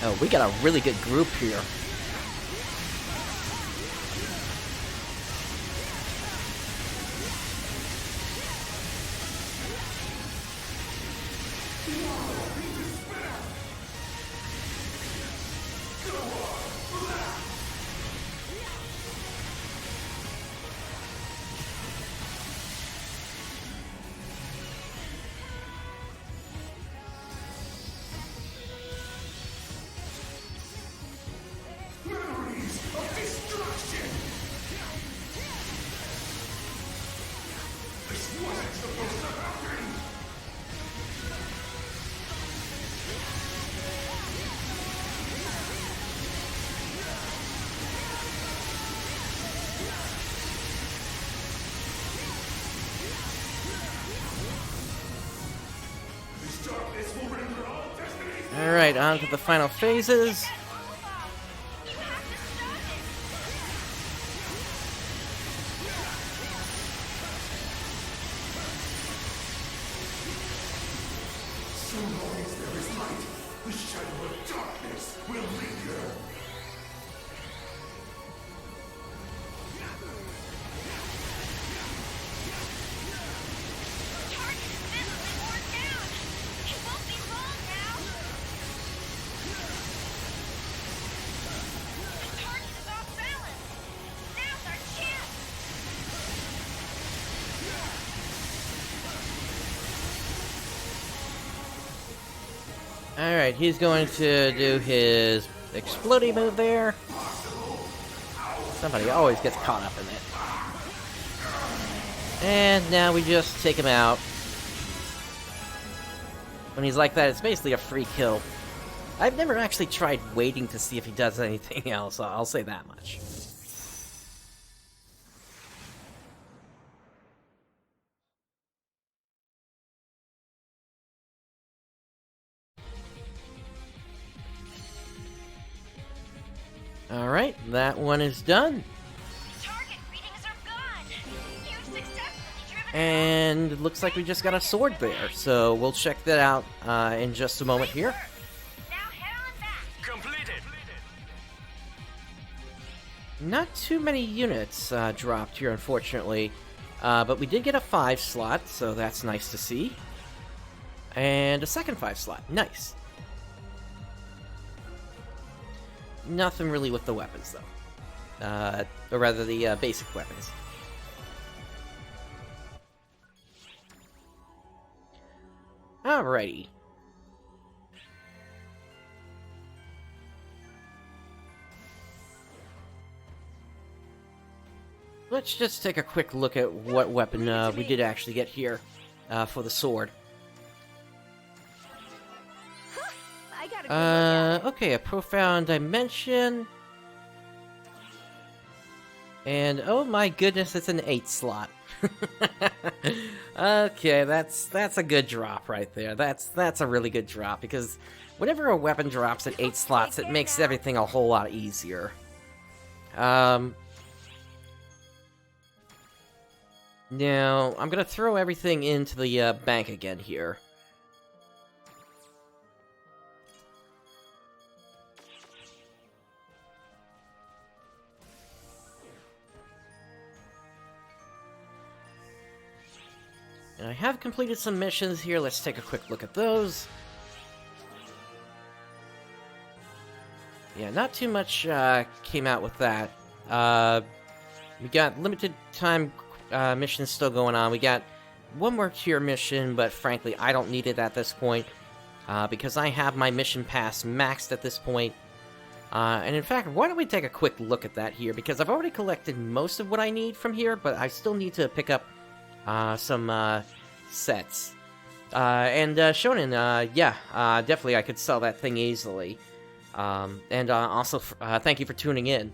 Oh, we got a really good group here. Alright, on to the final phases. So long as there is light, the shadow of darkness will linger. Target is visibly worn down. It won't be long now. The target is off balance. Now's our chance. Alright, he's going to do his exploding move there. Somebody always gets caught up in it. And now we just take him out. When he's like that, it's basically a free kill. I've never actually tried waiting to see if he does anything else, I'll say that much. Alright, that one is done. Target readings are gone. You've successfully driven And it looks like we just got a sword there, so we'll check that out in just a moment here. Now head on back. Completed. Not too many units dropped here, unfortunately. But we did get a 5 slot, so that's nice to see. And a second 5 slot. Nice. Nothing really with the weapons, though. Or rather, the basic weapons. Alrighty. Let's just take a quick look at what weapon we did actually get here for the sword. I got a good look at it. Okay, a profound dimension. And oh my goodness, it's an 8 slot. Okay, that's a good drop right there. That's a really good drop, because whenever a weapon drops at 8 slots, it makes everything a whole lot easier. Now, I'm gonna throw everything into the bank again here. And I have completed some missions here. Let's take a quick look at those. Yeah, not too much came out with that. We got limited time missions still going on. We got one more tier mission, but frankly, I don't need it at this point. Because I have my mission pass maxed at this point. And in fact, why don't we take a quick look at that here? Because I've already collected most of what I need from here, but I still need to pick up some sets. And Shonen, yeah, definitely I could sell that thing easily. And also, thank you for tuning in.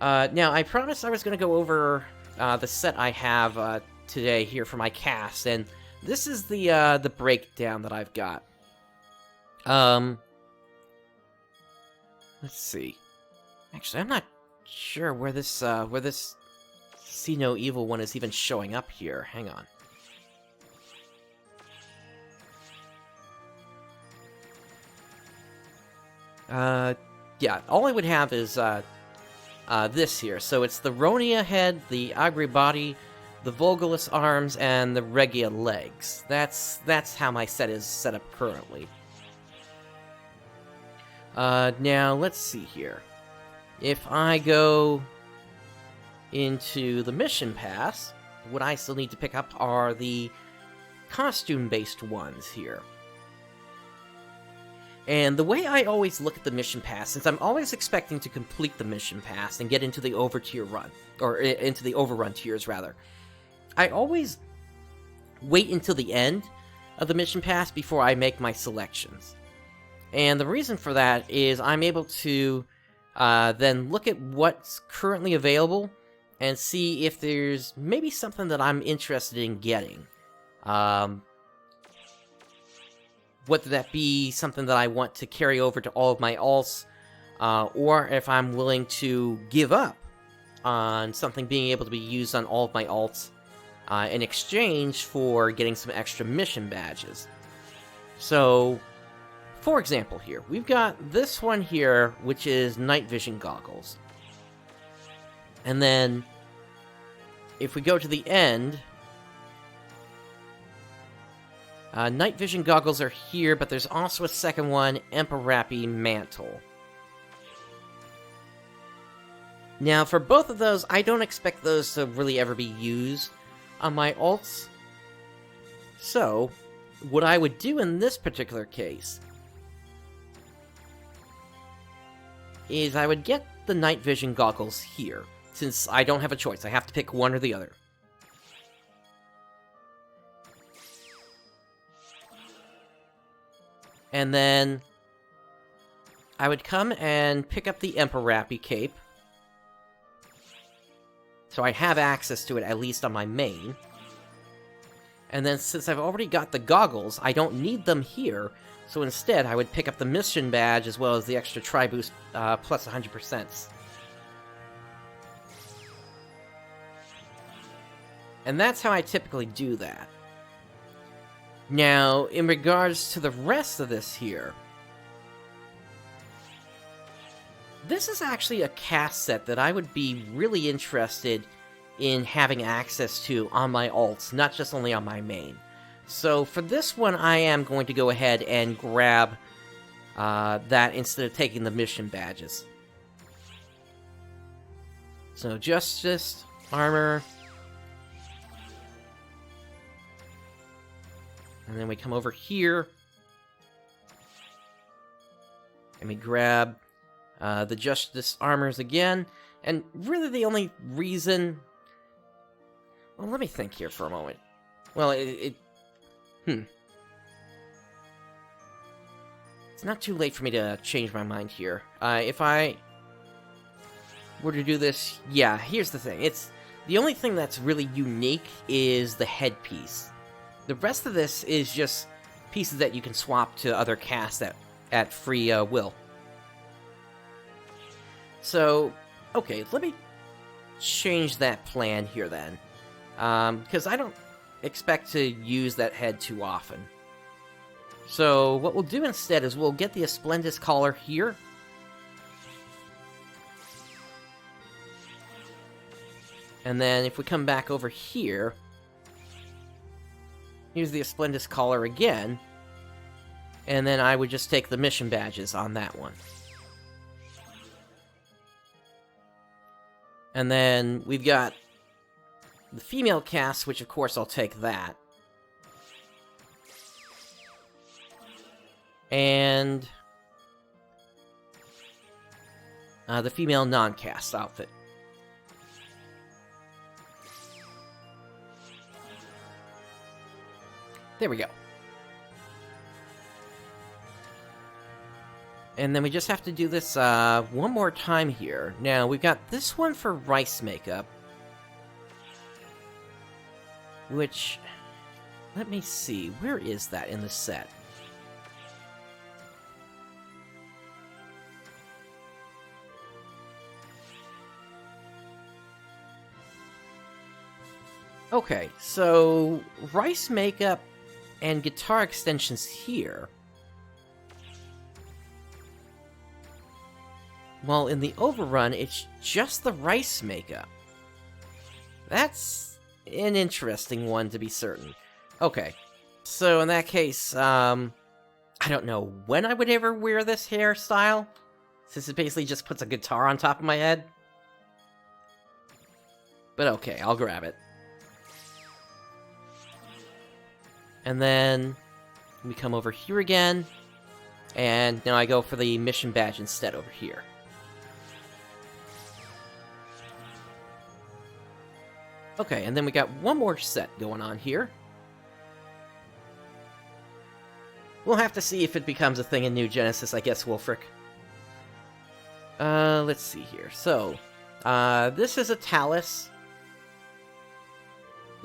Now, I promised I was going to go over the set I have today here for my cast, and this is the breakdown that I've got. Let's see. Actually, I'm not sure where this See No Evil one is even showing up here. Hang on. Yeah, all I would have is, this here. So it's the Ronia head, the Agri body, the Volgalus arms, and the Regia legs. That's how my set is set up currently. Now, let's see here. If I go into the mission pass, what I still need to pick up are the costume-based ones here. And the way I always look at the mission pass, since I'm always expecting to complete the mission pass and get into the over-tier run, or into the overrun tiers, rather, I always wait until the end of the mission pass before I make my selections. And the reason for that is I'm able to then look at what's currently available and see if there's maybe something that I'm interested in getting. Whether that be something that I want to carry over to all of my alts, or if I'm willing to give up on something being able to be used on all of my alts in exchange for getting some extra mission badges. So, for example here, we've got this one here, which is night vision goggles. And then, if we go to the end, night vision goggles are here, but there's also a second one, Emparapi Mantle. Now, for both of those, I don't expect those to really ever be used on my alts. So, what I would do in this particular case is I would get the night vision goggles here, since I don't have a choice. I have to pick one or the other. And then I would come and pick up the Emparapi cape. So I have access to it, at least on my main. And then since I've already got the goggles, I don't need them here. So instead, I would pick up the mission badge as well as the extra tri-boost plus 100%. And that's how I typically do that. Now, in regards to the rest of this here, this is actually a cast set that I would be really interested in having access to on my alts, not just only on my main. So for this one, I am going to go ahead and grab that instead of taking the mission badges. So Justice, Armor, and then we come over here, and we grab the Justice Armors again, and really the only reason... Well, let me think here for a moment. Well, It's not too late for me to change my mind here. If I were to do this... Yeah, here's the thing. The only thing that's really unique is the headpiece. The rest of this is just pieces that you can swap to other casts at free will. So, okay, let me change that plan here then. Because I don't expect to use that head too often. So, what we'll do instead is we'll get the Asplendus collar here. And then if we come back over here, here's the Asplendus collar again. And then I would just take the mission badges on that one. And then we've got the female cast, which of course I'll take that. And the female non-cast outfit. There we go. And then we just have to do this one more time here. Now, we've got this one for rice makeup. Which, let me see, where is that in the set? Okay, so rice makeup and guitar extensions here. while in the overrun, it's just the rice makeup. That's an interesting one, to be certain. Okay, so in that case, I don't know when I would ever wear this hairstyle, since it basically just puts a guitar on top of my head. But okay, I'll grab it. And then we come over here again, and now I go for the mission badge instead over here. Okay, and then we got one more set going on here. We'll have to see if it becomes a thing in New Genesis, I guess, Wolfric. Let's see here. So, this is a Talus.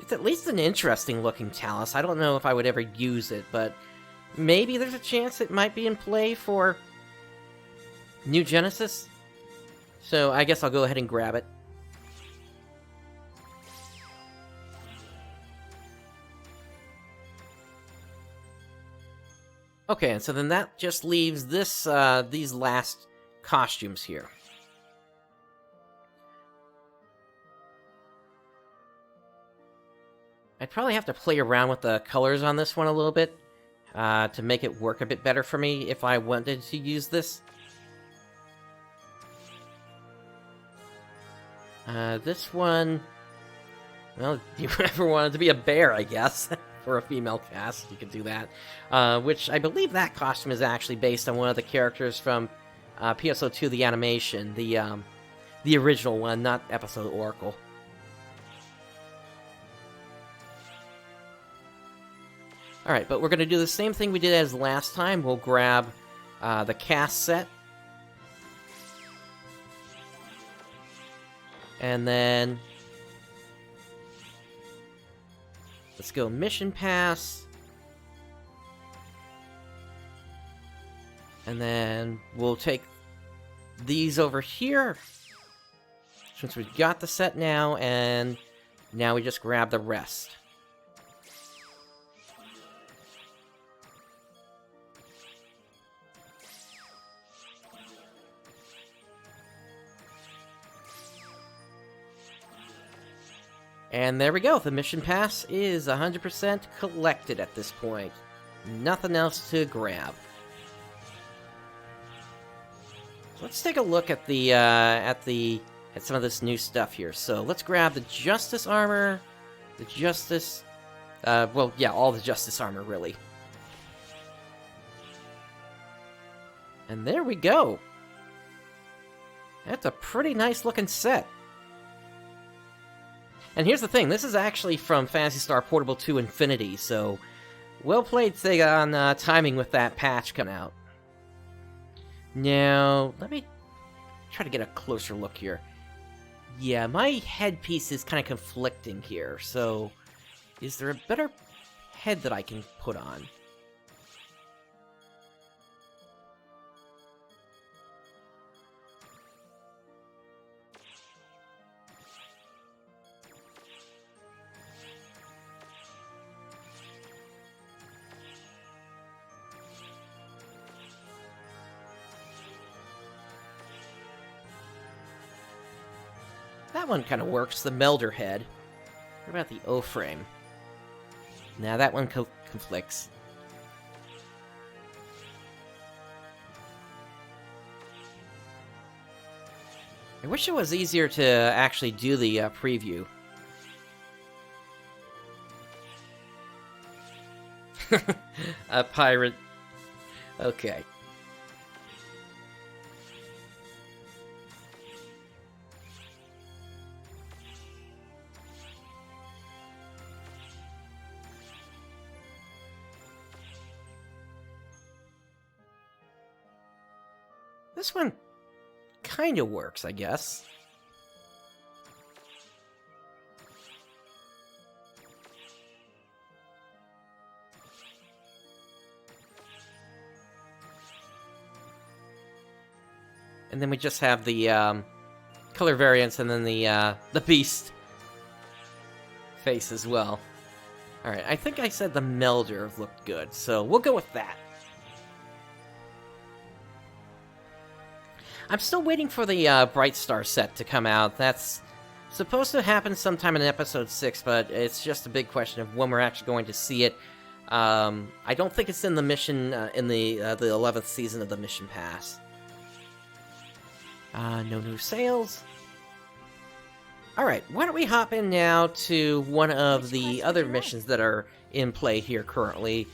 It's at least an interesting looking Talus. I don't know if I would ever use it, but maybe there's a chance it might be in play for New Genesis. So, I guess I'll go ahead and grab it. Okay, and so then that just leaves this, these last costumes here. I'd probably have to play around with the colors on this one a little bit, to make it work a bit better for me if I wanted to use this. This one, well, if you ever wanted to be a bear, I guess. For a female cast, you could do that. Which I believe that costume is actually based on one of the characters from PSO2, the animation, the original one, not Episode Oracle. Alright, but we're going to do the same thing we did as last time. We'll grab the cast set. And then let's go Mission Pass. And then we'll take these over here, since we've got the set now, and now we just grab the rest. And there we go, the mission pass is 100% collected at this point. Nothing else to grab. Let's take a look at the at some of this new stuff here. So let's grab the Justice armor, the Justice, well, yeah, all the Justice armor really. And there we go. That's a pretty nice looking set. And here's the thing, this is actually from Phantasy Star Portable 2 Infinity, so well played Sega on timing with that patch coming out. Now, let me try to get a closer look here. Yeah, my headpiece is kind of conflicting here, so is there a better head that I can put on? That one kind of works, the Melder head. What about the O-frame? Nah, that one conflicts. I wish it was easier to actually do the preview. A pirate. Okay. This one kind of works, I guess. And then we just have the color variants and then the beast face as well. Alright, I think I said the Melder looked good, so we'll go with that. I'm still waiting for the Brightstar set to come out. That's supposed to happen sometime in episode 6, but it's just a big question of when we're actually going to see it. I don't think it's in the mission, in the 11th season of the Mission Pass. No new sales. Alright, why don't we hop in now to one of the other missions that are in play here currently,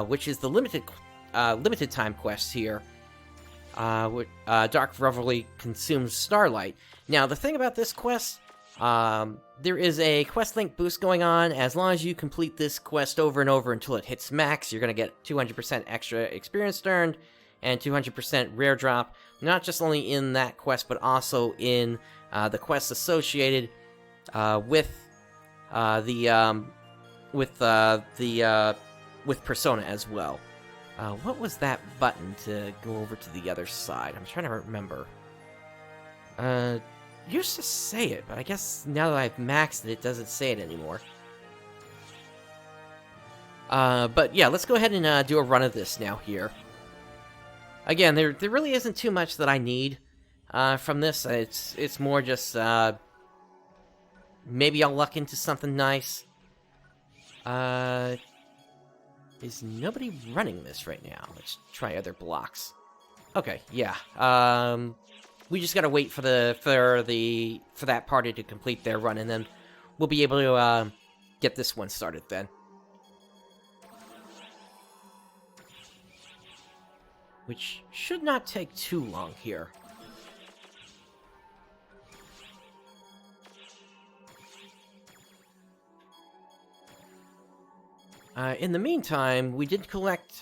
which is the limited time quest here. Dark Revelry Consumes Starlight. Now, the thing about this quest, there is a quest link boost going on. As long as you complete this quest over and over until it hits max, you're going to get 200% extra experience earned and 200% rare drop. Not just only in that quest, but also in the quests associated with Persona as well. What was that button to go over to the other side? I'm trying to remember. Used to say it, but I guess now that I've maxed it, it doesn't say it anymore. But yeah, let's go ahead and do a run of this now here. Again, there really isn't too much that I need from this. It's more just maybe I'll luck into something nice. Is nobody running this right now? Let's try other blocks. Okay, yeah. We just gotta wait for that party to complete their run, and then we'll be able to get this one started then. Which should not take too long here. In the meantime, we did collect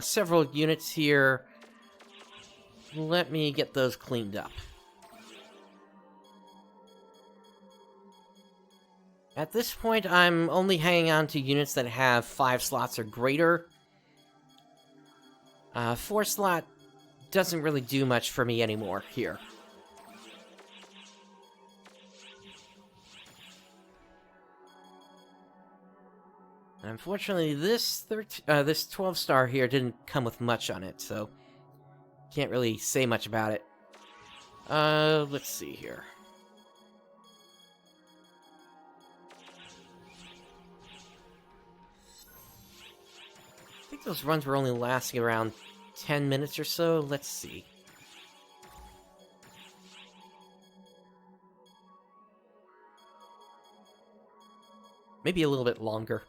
several units here. Let me get those cleaned up. At this point, I'm only hanging on to units that have 5 slots or greater. 4 slot doesn't really do much for me anymore here. Unfortunately, this 12-star here didn't come with much on it, so can't really say much about it. Let's see here. I think those runs were only lasting around 10 minutes or so. Let's see. Maybe a little bit longer.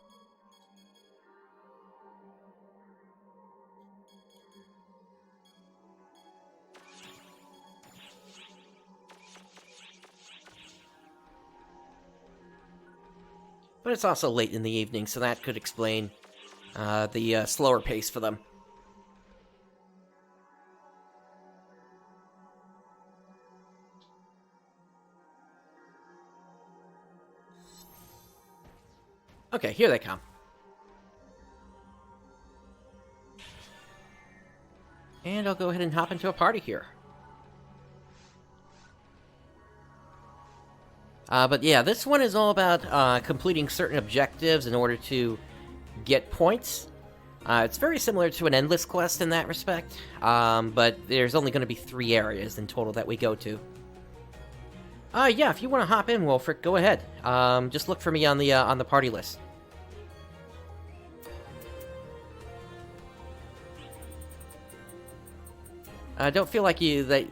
But it's also late in the evening, so that could explain the slower pace for them. Okay, here they come. And I'll go ahead and hop into a party here. But yeah, this one is all about completing certain objectives in order to get points. It's very similar to an endless quest in that respect, but there's only going to be 3 areas in total that we go to. Yeah, if you want to hop in, Wolfric, go ahead. Just look for me on the party list. I don't feel like that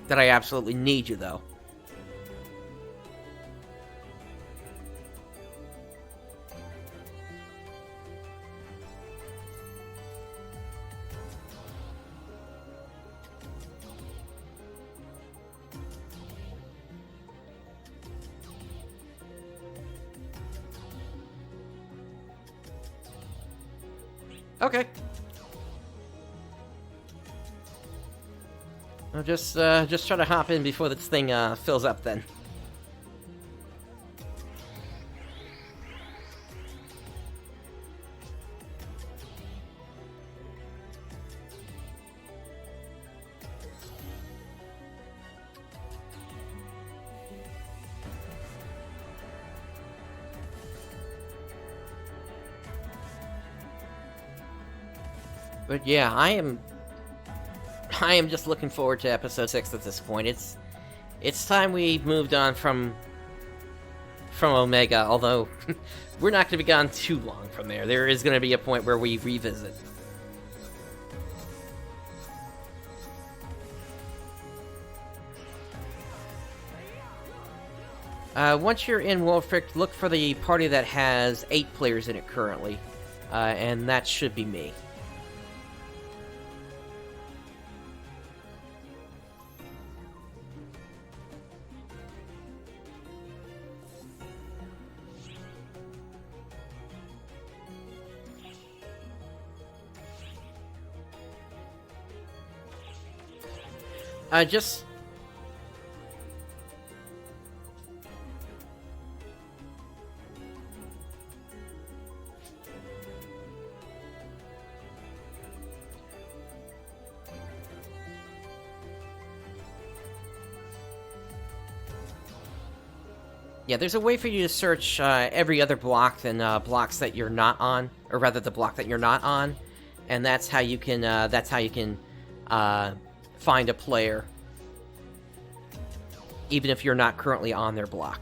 I absolutely need you, though. Okay. I'll just try to hop in before this thing fills up then. But yeah, I am I am just looking forward to episode 6 at this point. It's time we moved on from Omega, although we're not going to be gone too long from there. There is going to be a point where we revisit. Once you're in Wolfric, look for the party that has 8 players in it currently, and that should be me. Just... Yeah, there's a way for you to search every other block than blocks that you're not on, or rather the block that you're not on, and that's how you can find a player, even if you're not currently on their block.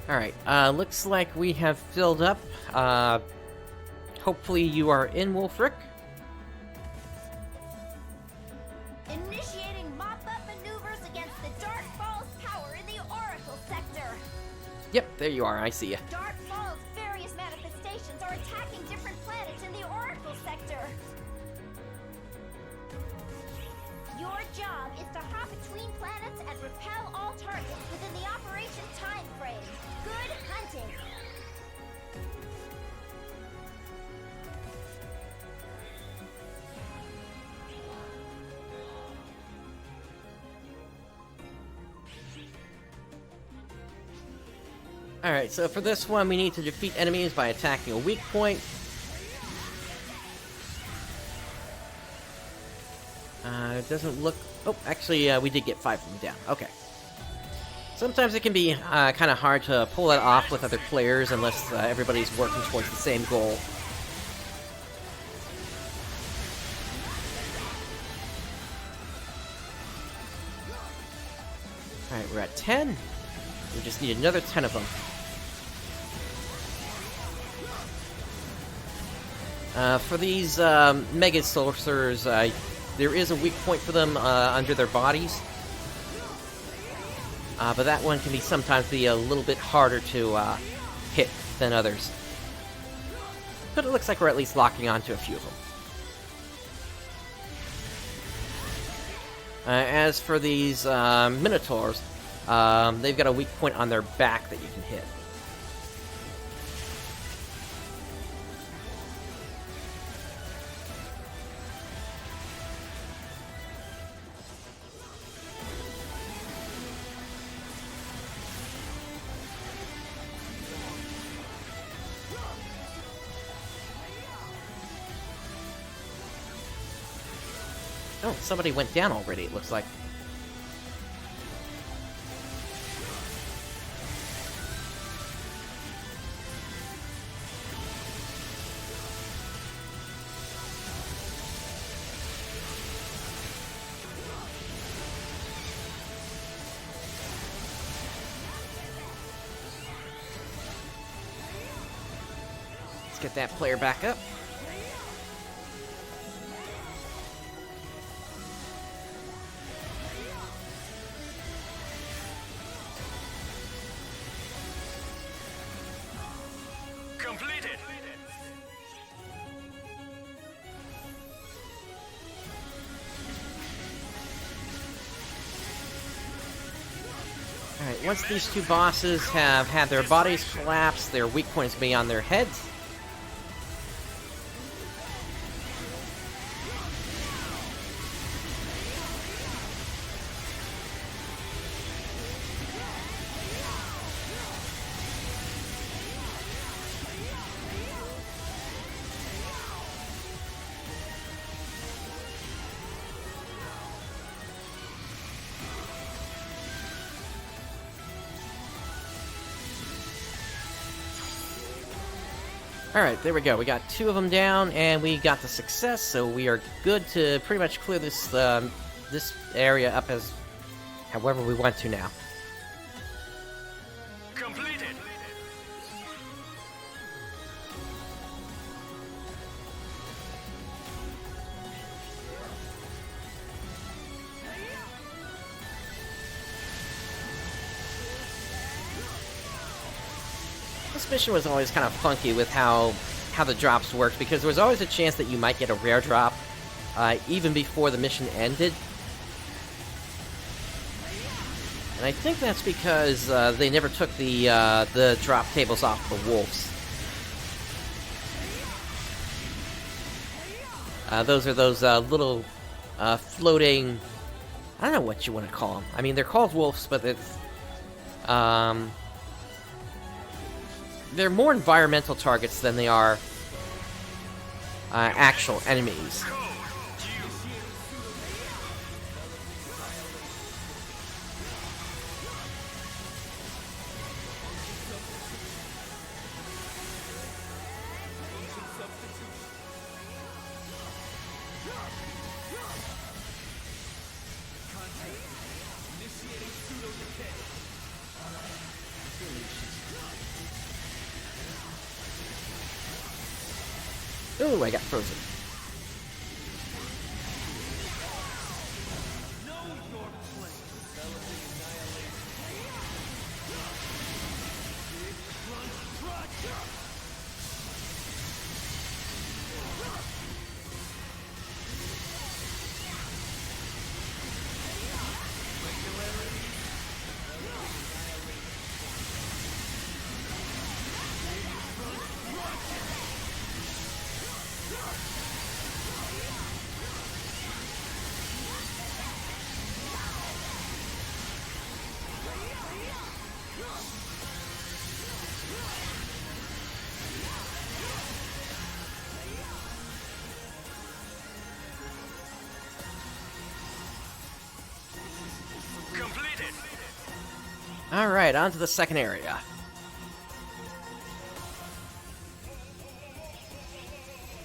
Alright, looks like we have filled up. Hopefully you are in Wolfric. Initiating mop-up maneuvers against the Dark Falz power in the Oracle sector. Yep, there you are, I see you. Dark Falz various manifestations are attacking different planets in the Oracle sector. Your job is to hop between planets and repel all targets within the operation time frame. Good hunting. Alright, so for this one, we need to defeat enemies by attacking a weak point. It doesn't look... Oh, actually, we did get 5 of them down. Okay. Sometimes it can be kind of hard to pull that off with other players unless everybody's working towards the same goal. Alright, we're at 10. We just need another 10 of them. For these Mega Sorcerers, there is a weak point for them under their bodies. But that one can sometimes be a little bit harder to hit than others. But it looks like we're at least locking onto a few of them. As for these Minotaurs, they've got a weak point on their back that you can hit. Oh, somebody went down already, it looks like. Let's get that player back up. Completed. Alright, once these two bosses have had their bodies collapse, their weak points be on their heads. Alright, there we go. We got 2 of them down, and we got the success, so we are good to pretty much clear this, this area up as however we want to now. Completed. This mission was always kind of funky with how the drops worked, because there was always a chance that you might get a rare drop even before the mission ended. And I think that's because they never took the drop tables off the wolves. Those are those little floating... I don't know what you want to call them. I mean, they're called wolves, but it's... they're more environmental targets than they are actual enemies. Ooh, I got frozen. Alright, on to the second area.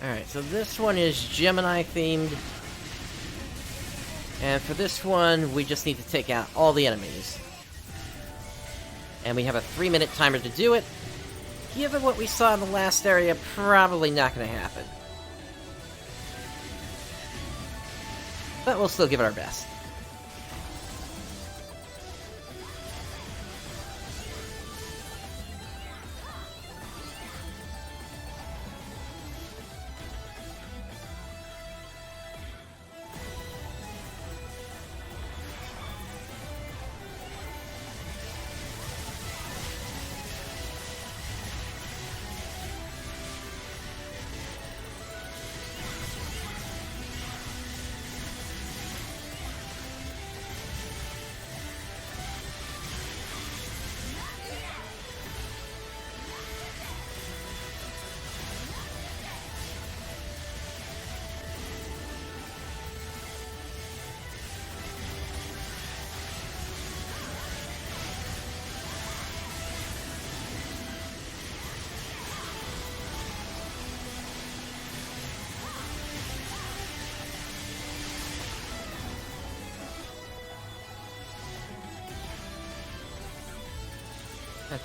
Alright, so this one is Gemini themed. And for this one, we just need to take out all the enemies. And we have a 3-minute timer to do it. Given what we saw in the last area, probably not going to happen. But we'll still give it our best.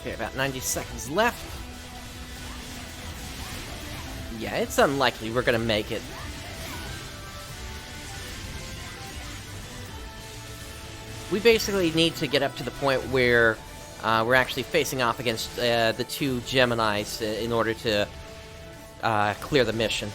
Okay, about 90 seconds left. Yeah, it's unlikely we're gonna make it. We basically need to get up to the point where we're actually facing off against the 2 Geminis in order to clear the mission.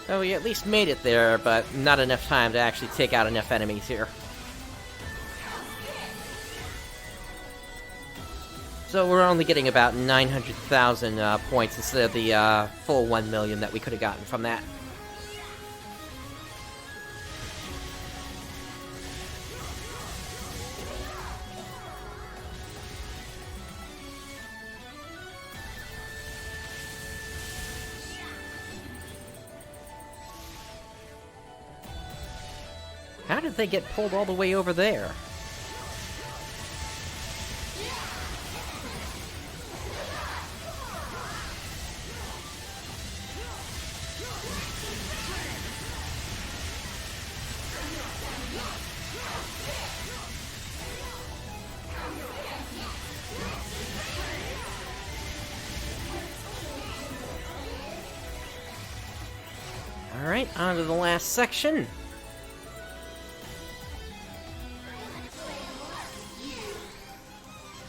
So we at least made it there, but not enough time to actually take out enough enemies here. So we're only getting about 900,000 points instead of the full 1 million that we could have gotten from that. How did they get pulled all the way over there? Alright, on to the last section.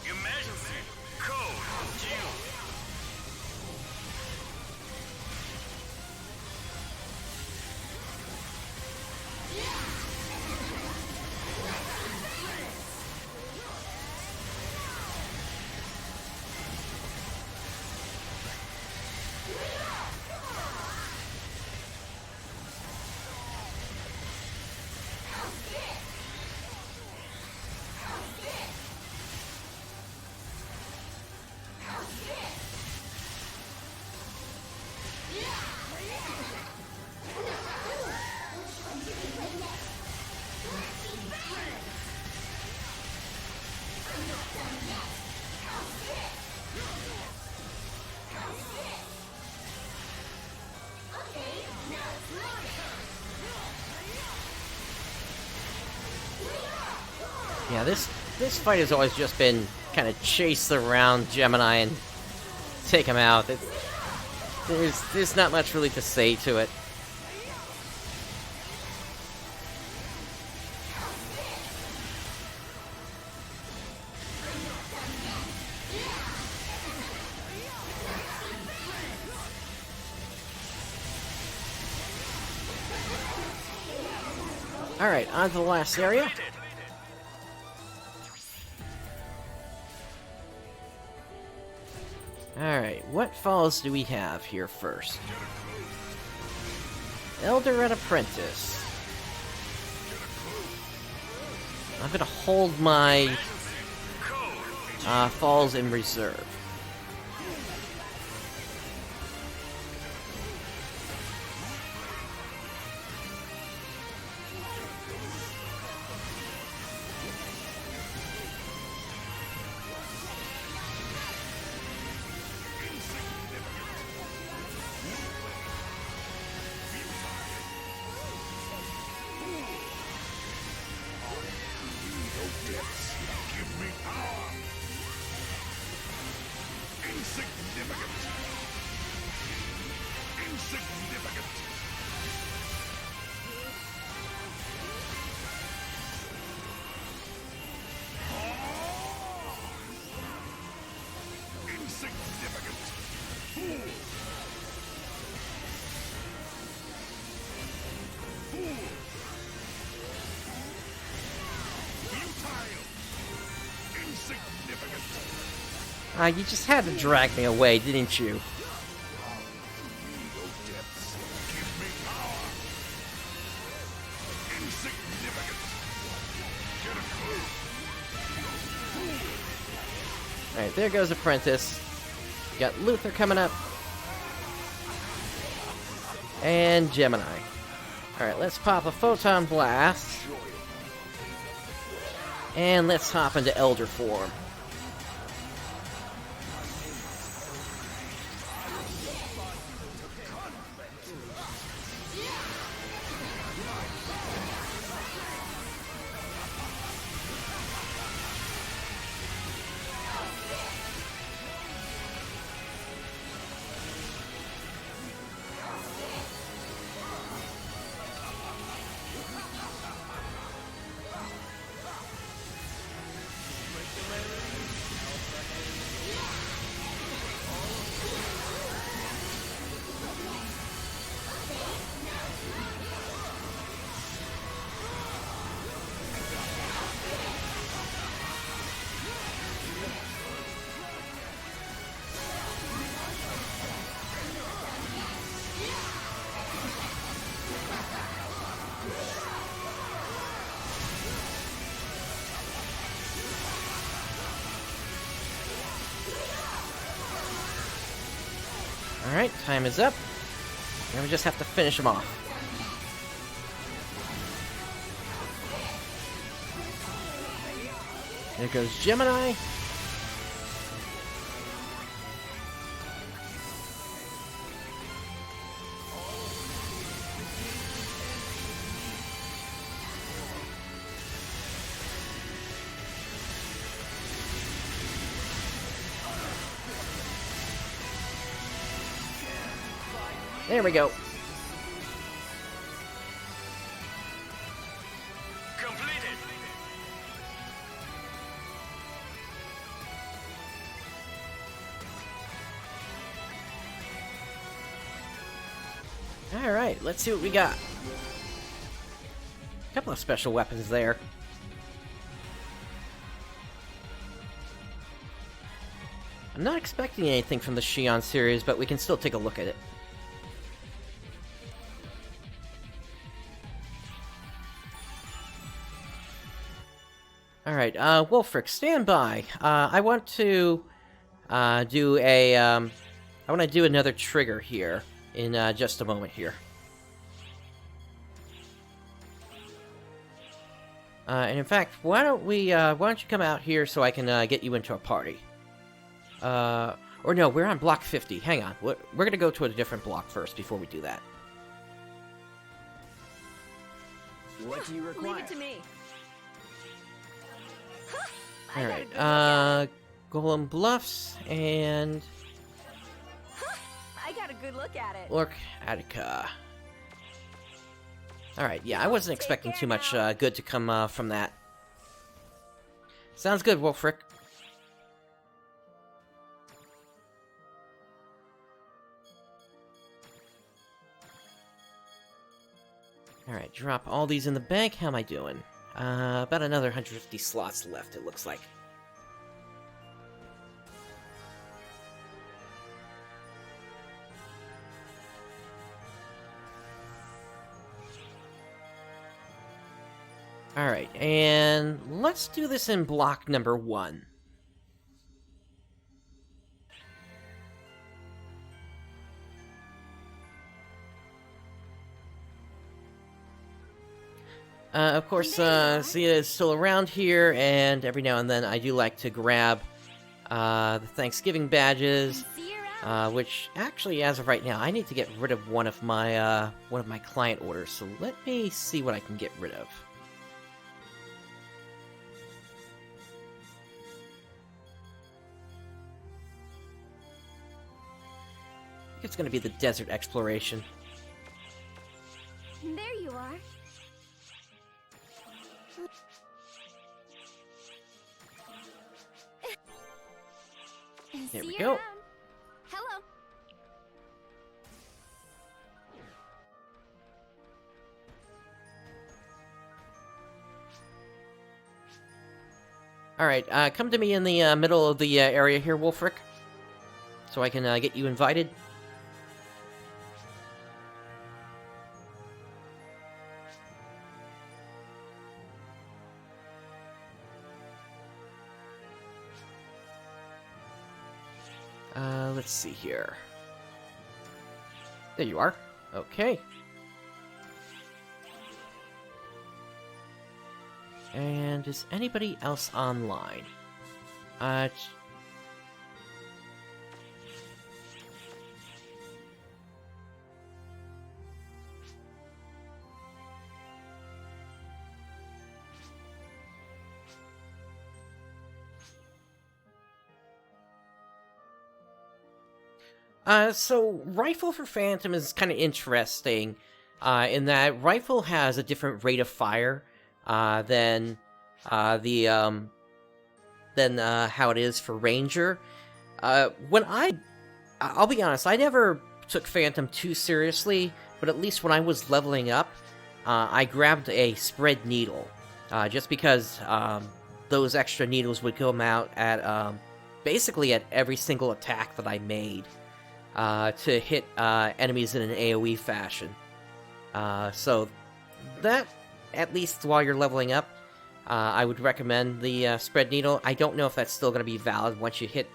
Your Majesty, code due. Yeah, this fight has always just been kind of chase around Gemini and take him out. There's not much really to say to it. Alright, on to the last area. Alright, what falls do we have here first? Elder and Apprentice. I'm gonna hold my falls in reserve. You just had to drag me away, didn't you? Alright, there goes Apprentice. Got Luther coming up. And Gemini. Alright, let's pop a Photon Blast. And let's hop into Elder form. Alright, time is up. And we just have to finish him off. There goes Gemini. There we go. Completed. Alright, let's see what we got. A couple of special weapons there. I'm not expecting anything from the Shion series, but we can still take a look at it. Alright, Wolfric, stand by. I want to do a I want to do another trigger here in just a moment here. And in fact, why don't you come out here so I can get you into a party? Or no, we're on block 50. Hang on, we're gonna go to a different block first before we do that. What do you require? Leave it to me. Alright, Golem Bluffs and I got a good look at it. Orc Attica. Alright, yeah, I wasn't expecting too much good to come from that. Sounds good, Wolfric. Alright, drop all these in the bank. How am I doing? About another 150 slots left, it looks like. Alright, and let's do this in block number 1. Of course, Sia is still around here, and every now and then I do like to grab the Thanksgiving badges, which actually, as of right now, I need to get rid of one of my client orders. So let me see what I can get rid of. I think it's going to be the desert exploration. There you are. There See we you go. around. Hello. Alright, come to me in the middle of the area here, Wolfric, so I can get you invited. Let's see here. There you are. Okay. And is anybody else online? So Rifle for Phantom is kind of interesting, in that Rifle has a different rate of fire, than how it is for Ranger. I'll be honest, I never took Phantom too seriously, but at least when I was leveling up, I grabbed a spread needle, just because, those extra needles would come out at, basically at every single attack that I made. To hit enemies in an AoE fashion. So that, at least while you're leveling up, I would recommend the spread needle. I don't know if that's still going to be valid once you hit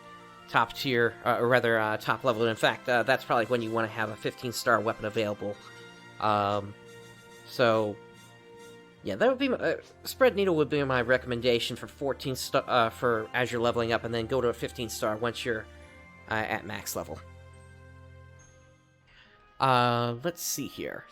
top tier, or rather top level. In fact, that's probably when you want to have a 15-star weapon available. So, yeah, that would be Spread Needle would be my recommendation for 14 for as you're leveling up, and then go to a 15-star once you're at max level. Let's see here.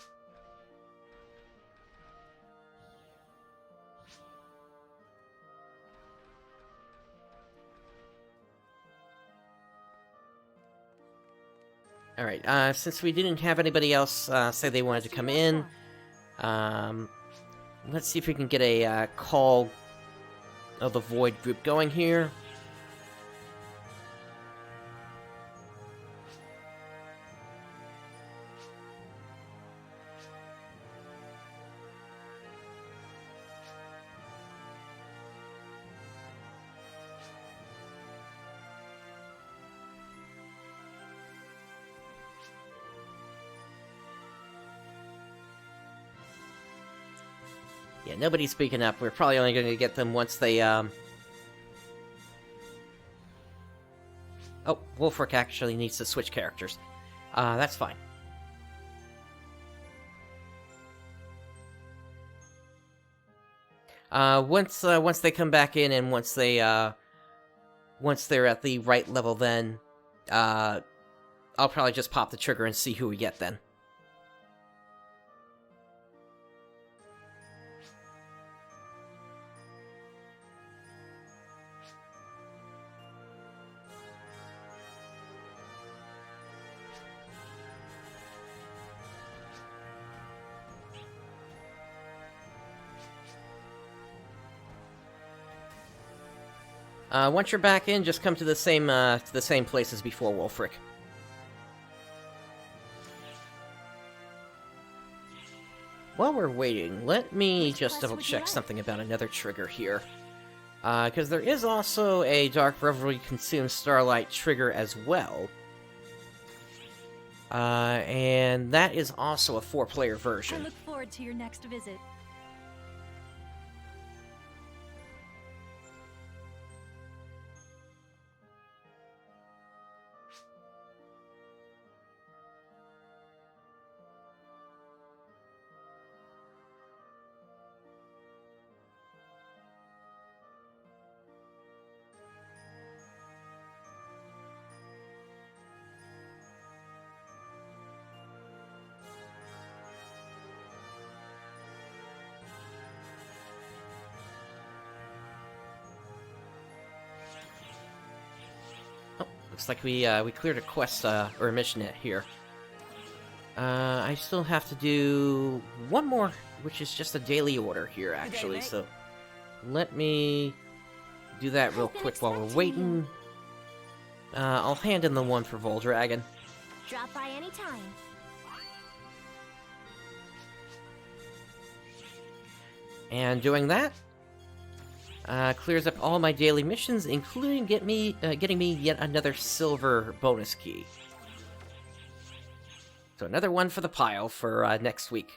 Alright, since we didn't have anybody else say they wanted to come in, let's see if we can get a Call of the Void group going here. Yeah, nobody's speaking up. We're probably only going to get them once they, Oh, Wolfric actually needs to switch characters. That's fine. Once they come back in, and once they're at the right level, then, I'll probably just pop the trigger and see who we get then. Once you're back in, just come to the same place as before, Wolfric. While we're waiting, let me just double-check something about another trigger here. Because there is also a Dark Revelry Consumes Starlight trigger as well. And that is also a 4-player version. I look forward to your next visit. Looks like we cleared a quest, or a mission here. I still have to do one more, which is just a daily order here, actually, so let me do that real quick while we're waiting. I'll hand in the one for Voldragon. Drop by anytime. And doing that clears up all my daily missions, including getting me yet another silver bonus key. So another one for the pile for next week.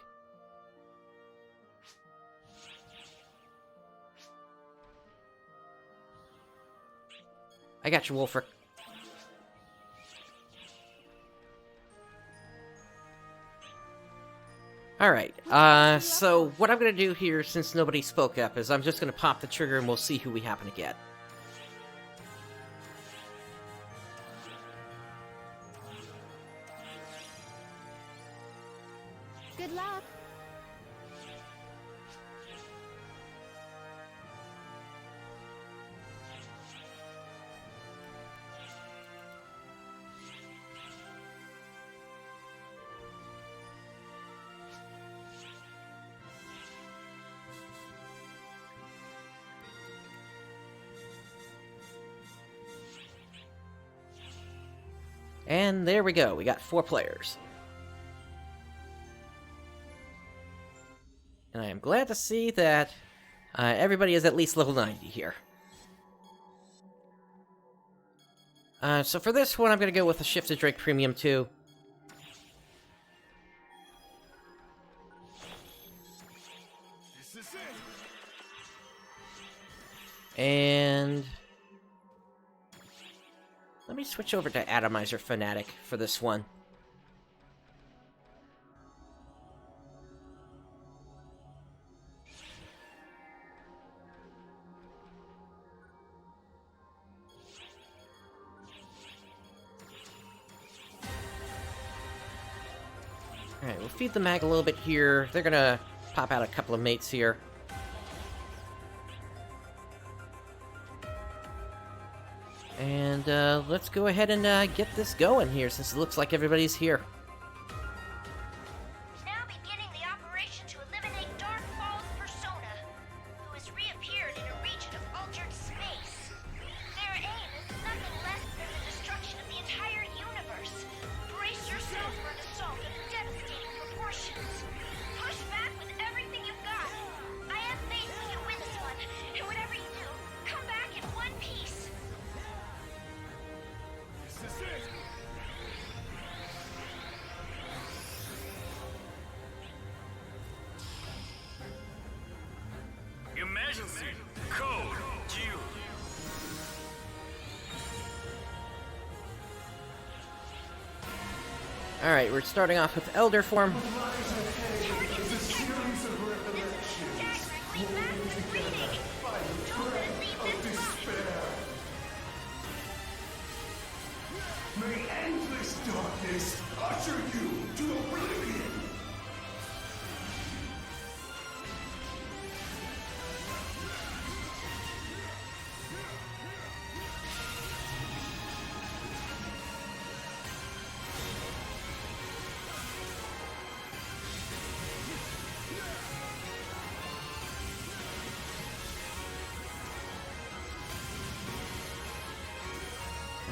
I got you, Wolfric. Alright, so what I'm gonna do here, since nobody spoke up, is I'm just gonna pop the trigger and we'll see who we happen to get. Good luck. And there we go, we got 4 players. And I am glad to see that everybody is at least level 90 here. So for this one, I'm going to go with the Shifted Drake Premium 2. This is it. And Let me switch over to Atomizer Fanatic for this one. Alright, we'll feed the mag a little bit here. They're gonna pop out a couple of mates here. And let's go ahead and get this going here, since it looks like everybody's here. Now beginning the operation to eliminate Dark Falz Persona, who has reappeared in a region of altered space. Their aim is nothing less than the destruction of the entire universe. Brace yourself for an assault of devastating proportions. Push back with everything you've got. I have faith we can win this one, and whatever you do, come back in one piece. This is it! Emergency! Code Q! Alright, we're starting off with Elder Form. May endless darkness usher you to oblivion!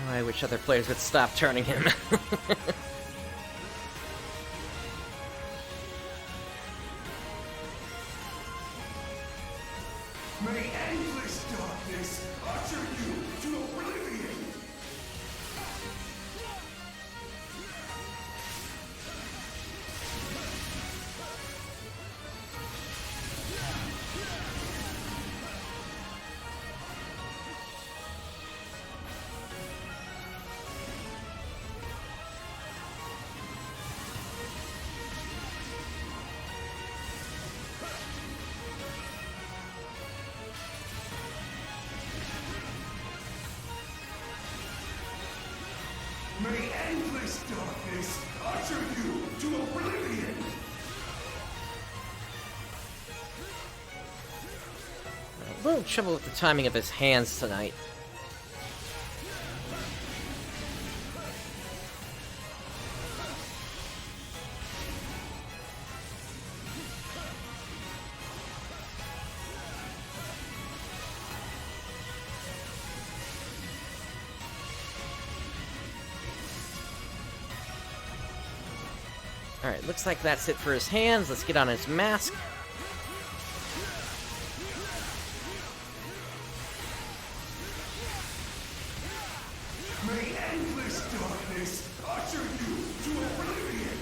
Oh, I wish other players would stop turning him. May endless darkness usher you to oblivion! May endless darkness usher you to oblivion! A little trouble with the timing of his hands tonight. Alright, looks like that's it for his hands. Let's get on his mask. May endless darkness usher you to oblivion!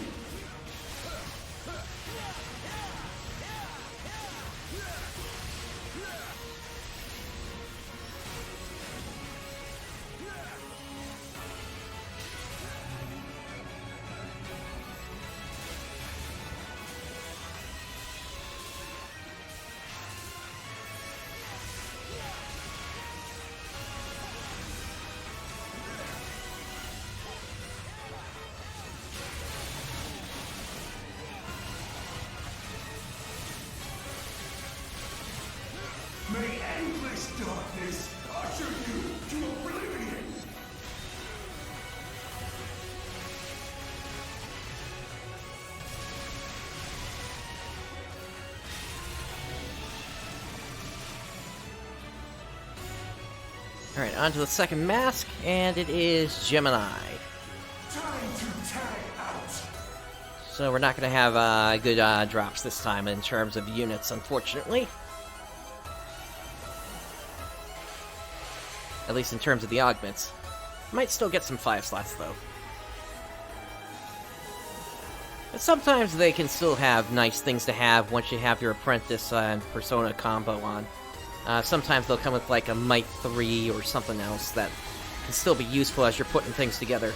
May endless darkness usher you to oblivion! Alright, on to the second mask, and it is Gemini. Time to tag out! So we're not going to have good drops this time in terms of units, unfortunately. At least in terms of the augments. Might still get some 5 slots, though. But sometimes they can still have nice things to have once you have your Apprentice and Persona combo on. Sometimes they'll come with like a Might 3 or something else that can still be useful as you're putting things together.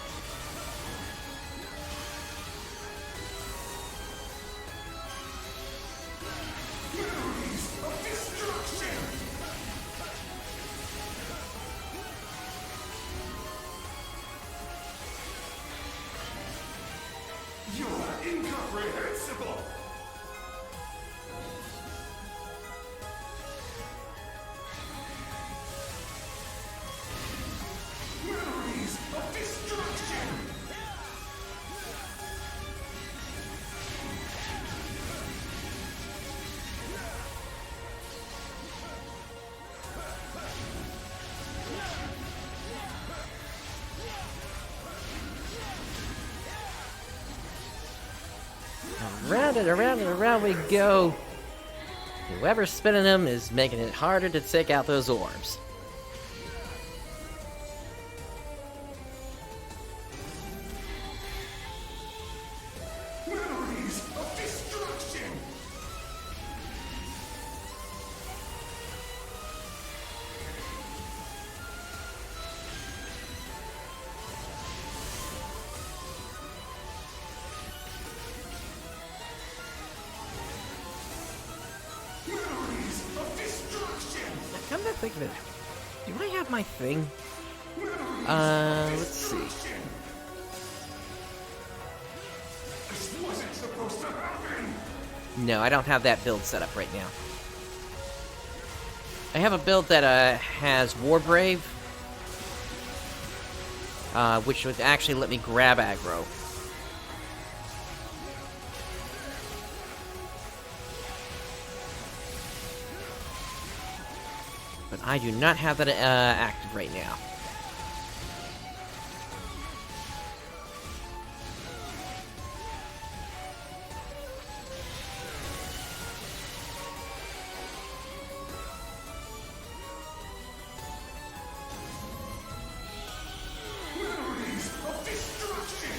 Around and around we go. Whoever's spinning them is making it harder to take out those orbs. Memories of destruction! Come to think of it, do I have my thing? Let's see. This wasn't supposed to happen! No, I don't have that build set up right now. I have a build that has Warbrave, which would actually let me grab aggro. But I do not have that active right now. Memories of destruction!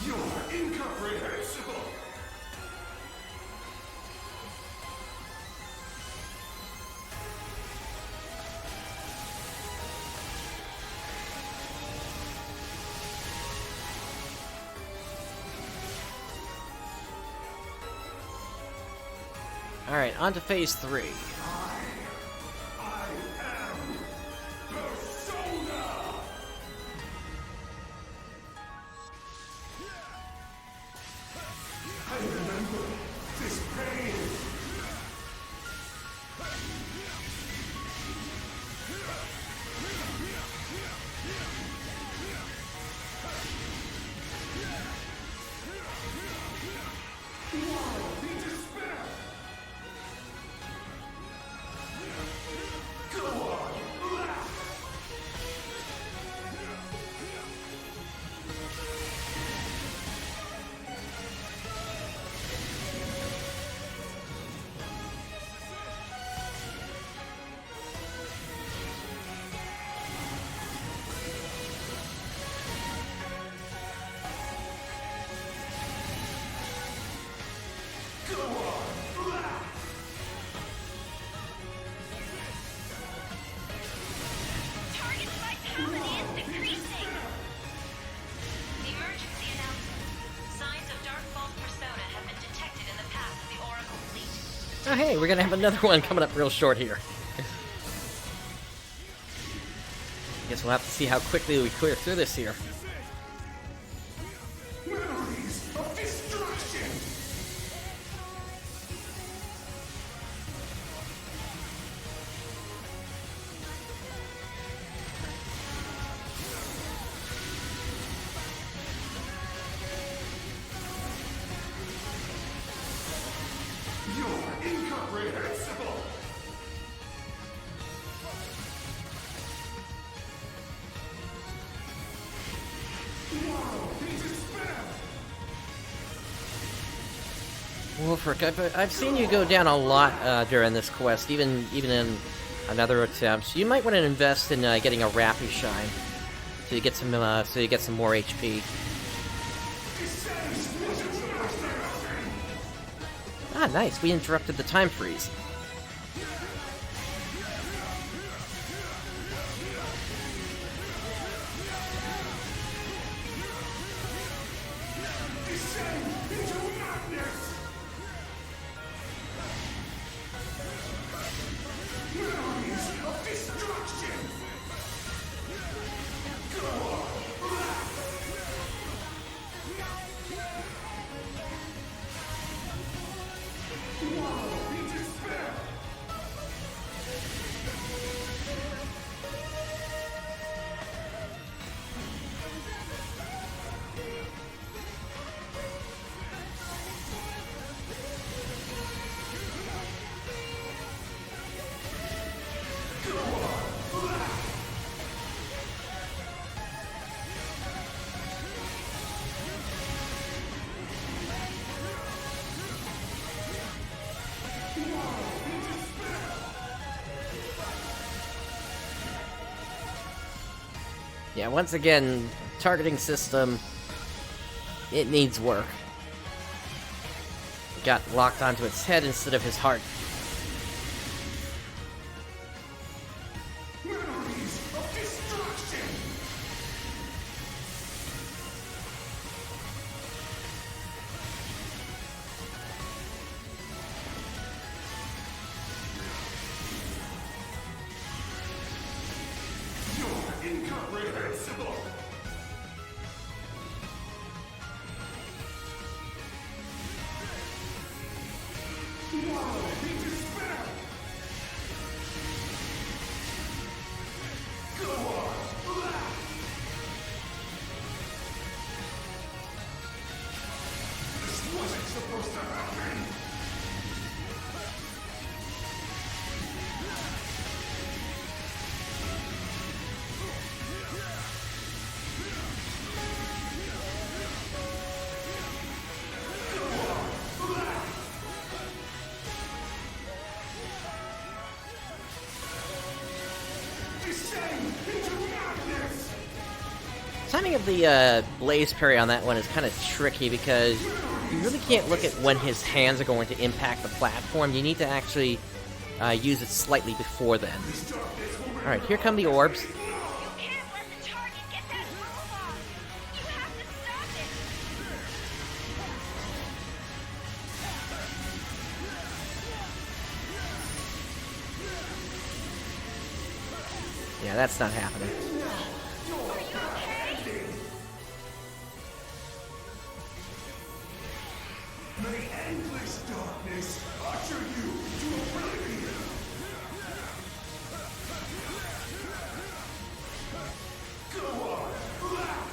You're incomprehensible! Alright, on to phase 3. I am Persona! I remember this pain! Wild in despair! Go on! Laugh! Go on! Laugh! Target vitality is decreasing. Emergency announcement. Signs of Dark Falz Persona have been detected in the path of the Oracle fleet. Oh hey, we're gonna have another one coming up real short here. Guess we'll have to see how quickly we clear through this here. Memories of destruction! You're incomprehensible! Wild in despair! I've seen you go down a lot during this quest, even in another attempt. You might want to invest in getting a Rappy Shine so you get some more HP. Ah, nice. We interrupted the time freeze. Yeah, once again, targeting system, it needs work. It got locked onto its head instead of his heart. Timing of the Blaze Parry on that one is kind of tricky because you really can't look at when his hands are going to impact the platform. You need to actually use it slightly before then. Alright, here come the orbs. You can't let the target get that move off. You have to stop it. Yeah, that's not happening. May endless darkness usher you to oblivion. Go on, black.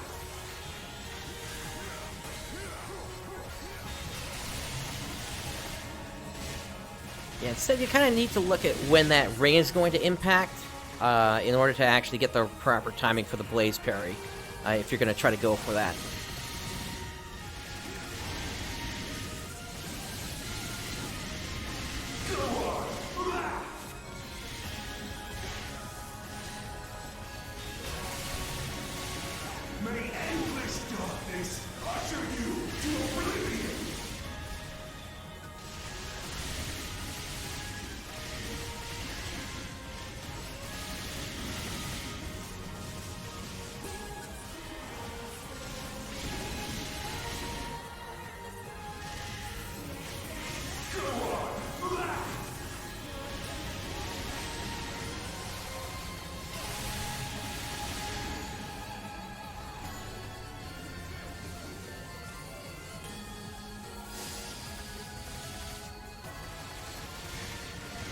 Yeah, instead you kind of need to look at when that ring is going to impact in order to actually get the proper timing for the Blaze Parry, if you're going to try to go for that. May endless darkness usher you to oblivion.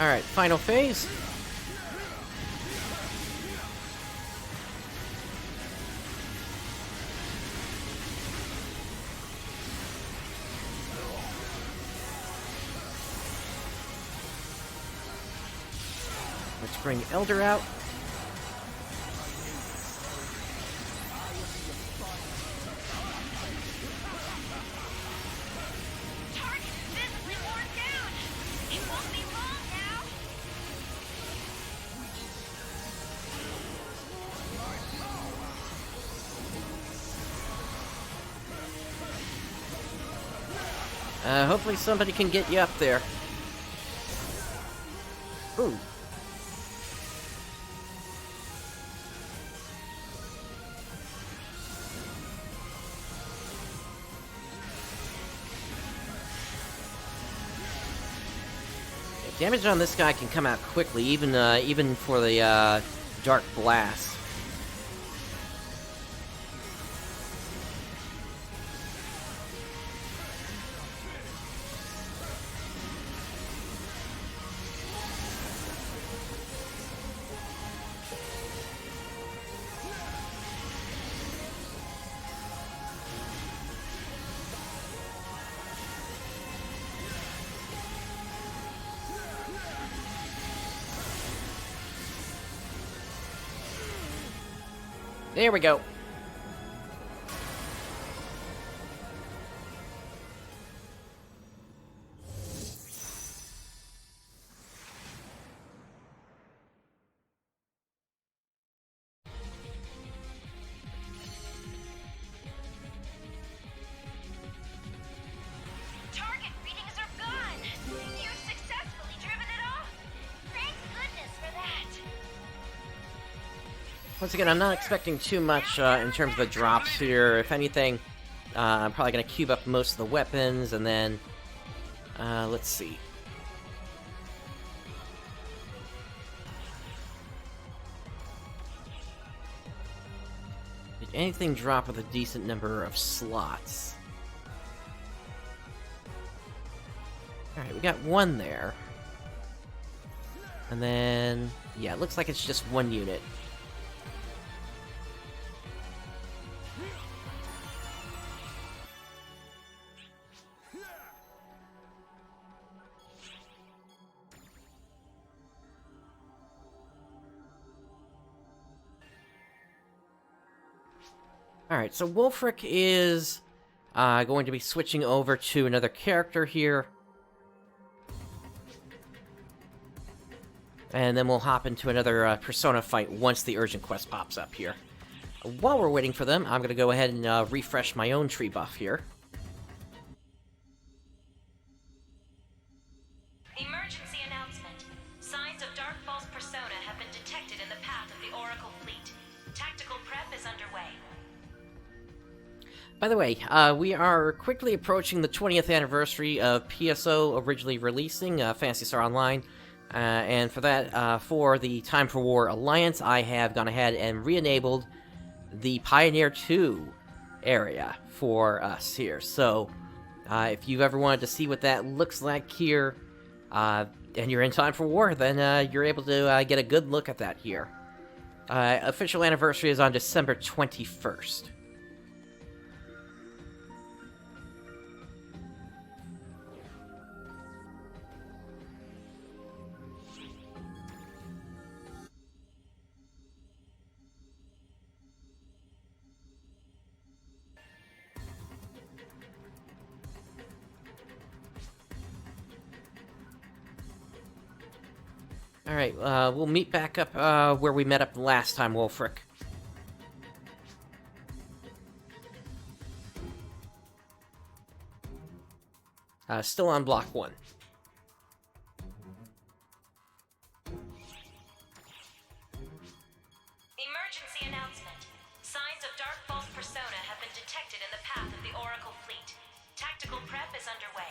Alright, final phase. Let's bring Elder out. Target is visibly Hopefully somebody can get you up there. Ooh. Damage on this guy can come out quickly, even for the Dark Blast. There we go. Target readings are gone. You've successfully driven it off. Thank goodness for that. Once again, I'm not expecting too much in terms of the drops here. If anything, I'm probably going to cube up most of the weapons, and then... let's see. Did anything drop with a decent number of slots? Alright, we got one there. And then... yeah, it looks like it's just one unit. Alright, so Wulfric is going to be switching over to another character here. And then we'll hop into another Persona fight once the urgent quest pops up here. While we're waiting for them, I'm going to go ahead and refresh my own tree buff here. Emergency announcement. Signs of Dark Falz Persona have been detected in the path of the Oracle fleet. Tactical prep is underway. By the way, we are quickly approaching the 20th anniversary of PSO originally releasing Phantasy Star Online. And for that, for the Time for War Alliance, I have gone ahead and re-enabled the Pioneer 2 area for us here. So, if you've ever wanted to see what that looks like here, and you're in Time for War, then you're able to get a good look at that here. Official anniversary is on December 21st. Alright, we'll meet back up where we met up last time, Wulfric. Still on block 1. Emergency announcement. Signs of Dark Falz Persona have been detected in the path of the Oracle fleet. Tactical prep is underway.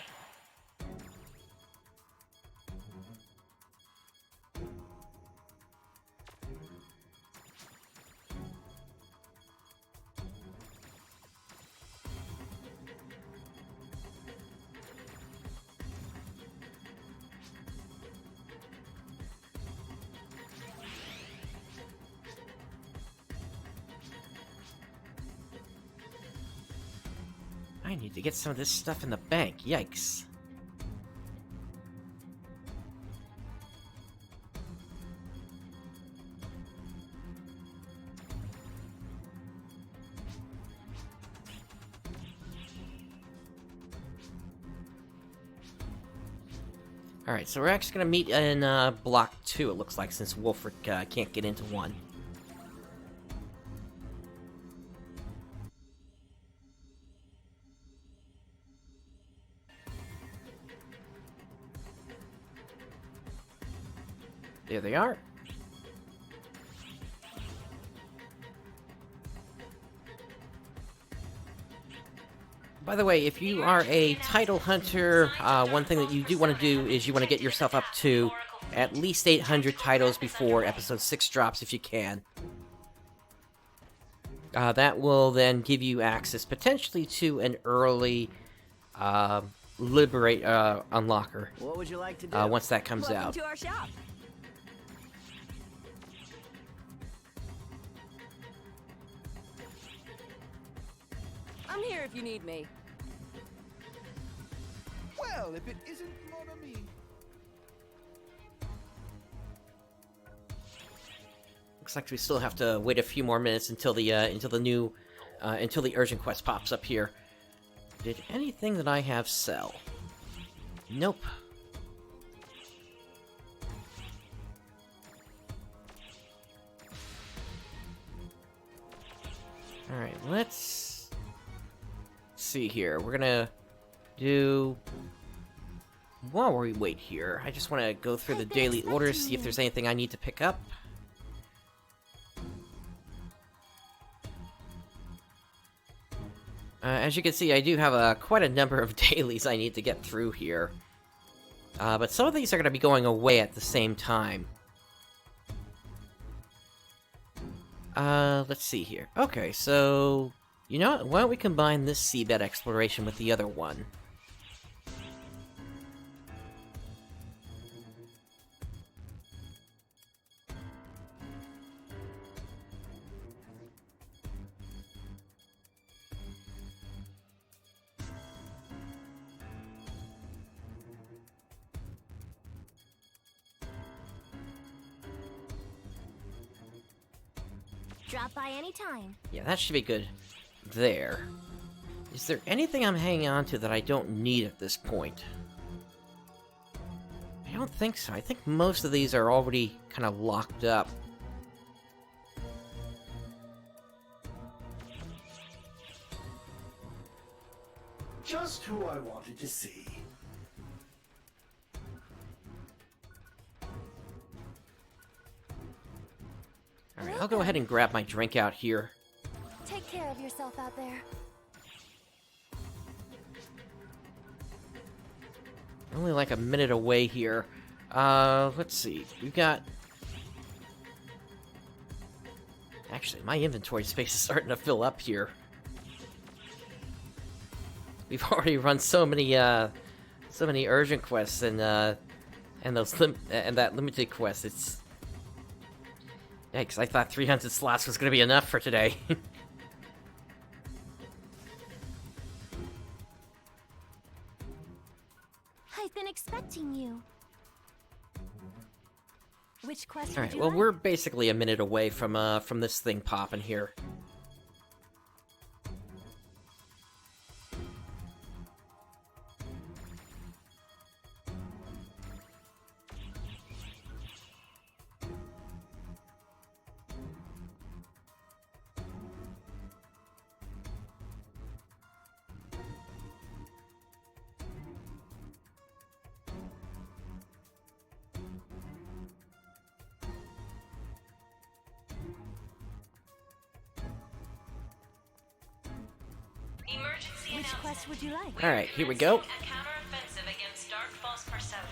I need to get some of this stuff in the bank. Yikes. Alright, so we're actually going to meet in block 2, it looks like, since Wulfric can't get into 1. There they are. By the way, if you are a title hunter, one thing that you do want to do is you want to get yourself up to at least 800 titles before episode 6 drops if you can. That will then give you access potentially to an early Liberate unlocker. What would you like to do? Once that comes Welcome out. to our shop. I'm here if you need me. Well, if it isn't mon ami. Looks like we still have to wait a few more minutes until the urgent quest pops up here. Did anything that I have sell? Nope. Alright, let's see here. We're gonna do... While we wait here, I just want to go through the daily orders, see if there's anything I need to pick up. As you can see, I do have quite a number of dailies I need to get through here. But some of these are going to be going away at the same time. Let's see here. Okay, so... You know what? Why don't we combine this seabed exploration with the other one? Drop by anytime. Yeah, that should be good. There. Is there anything I'm hanging on to that I don't need at this point? I don't think so. I think most of these are already kind of locked up. Just who I wanted to see. Alright, I'll go ahead and grab my drink out here. Take care of yourself out there. Only like a minute away here. Let's see. We've got... Actually, my inventory space is starting to fill up here. We've already run so many urgent quests and that limited quest. It's... Yikes, I thought 300 slots was gonna be enough for today. I've been expecting you. Which quest would Alright, you well, like? we're basically a minute away from this thing popping here. Emergency Which announcement. quest would you like? Alright, here we go. A counteroffensive against Dark Falz Persona.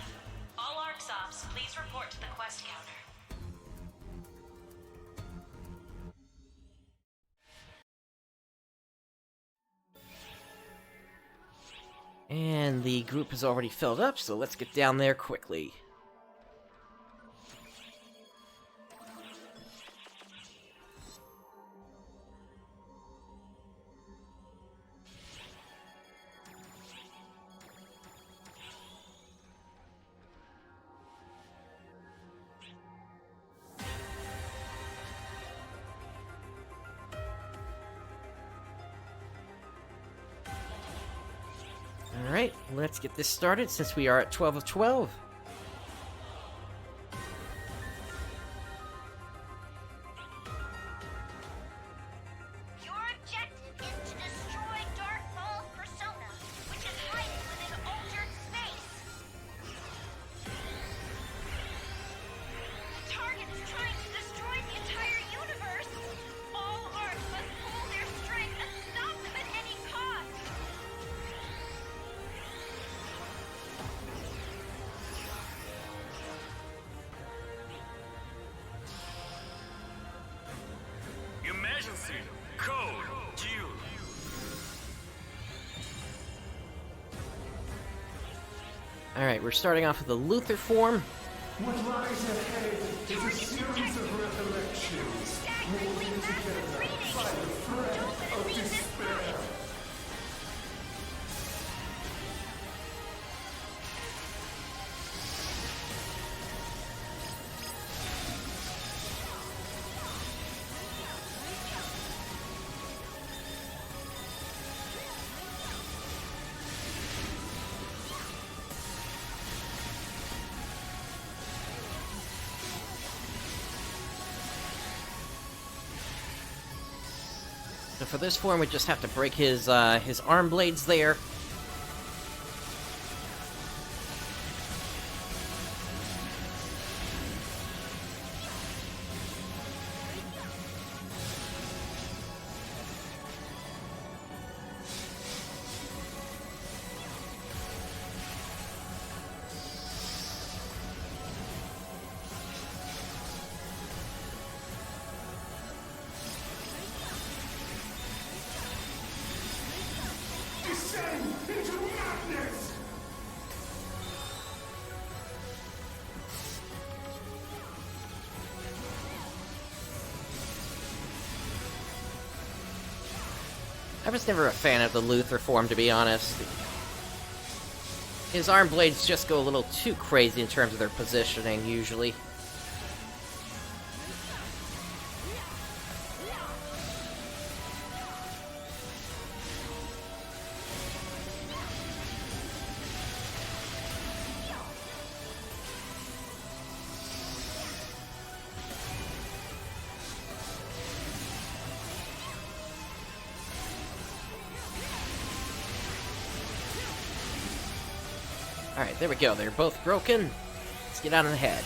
All ARCS ops, please report to the quest counter. And the group is already filled up, so let's get down there quickly. Alright, let's get this started since we are at 12 of 12. Your objective is to destroy Dark Falz Persona, which is hiding within altered space. Phantasy. Code G. Alright, we're starting off with the Luther form. What lies ahead is a series of recollections, woven together by the thread of despair. So for this form, we just have to break his arm blades there. Descend into madness! I was never a fan of the Luther form, to be honest. His arm blades just go a little too crazy in terms of their positioning, usually. Alright, there we go. They're both broken. Let's get out ahead.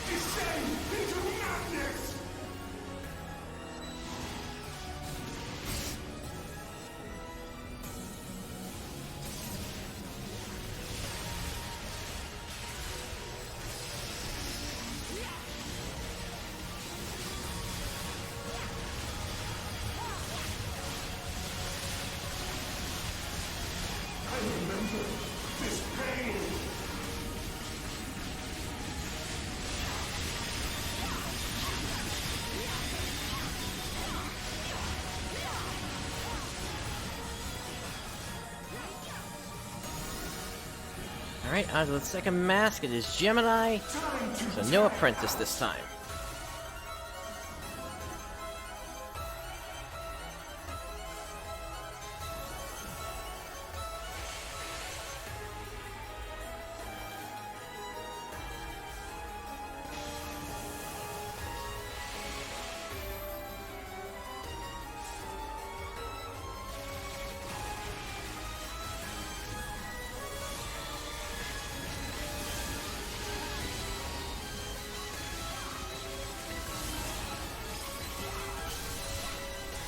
Descend into madness! I remember this pain. Alright, on to the second mask. It is Gemini. So no apprentice this time.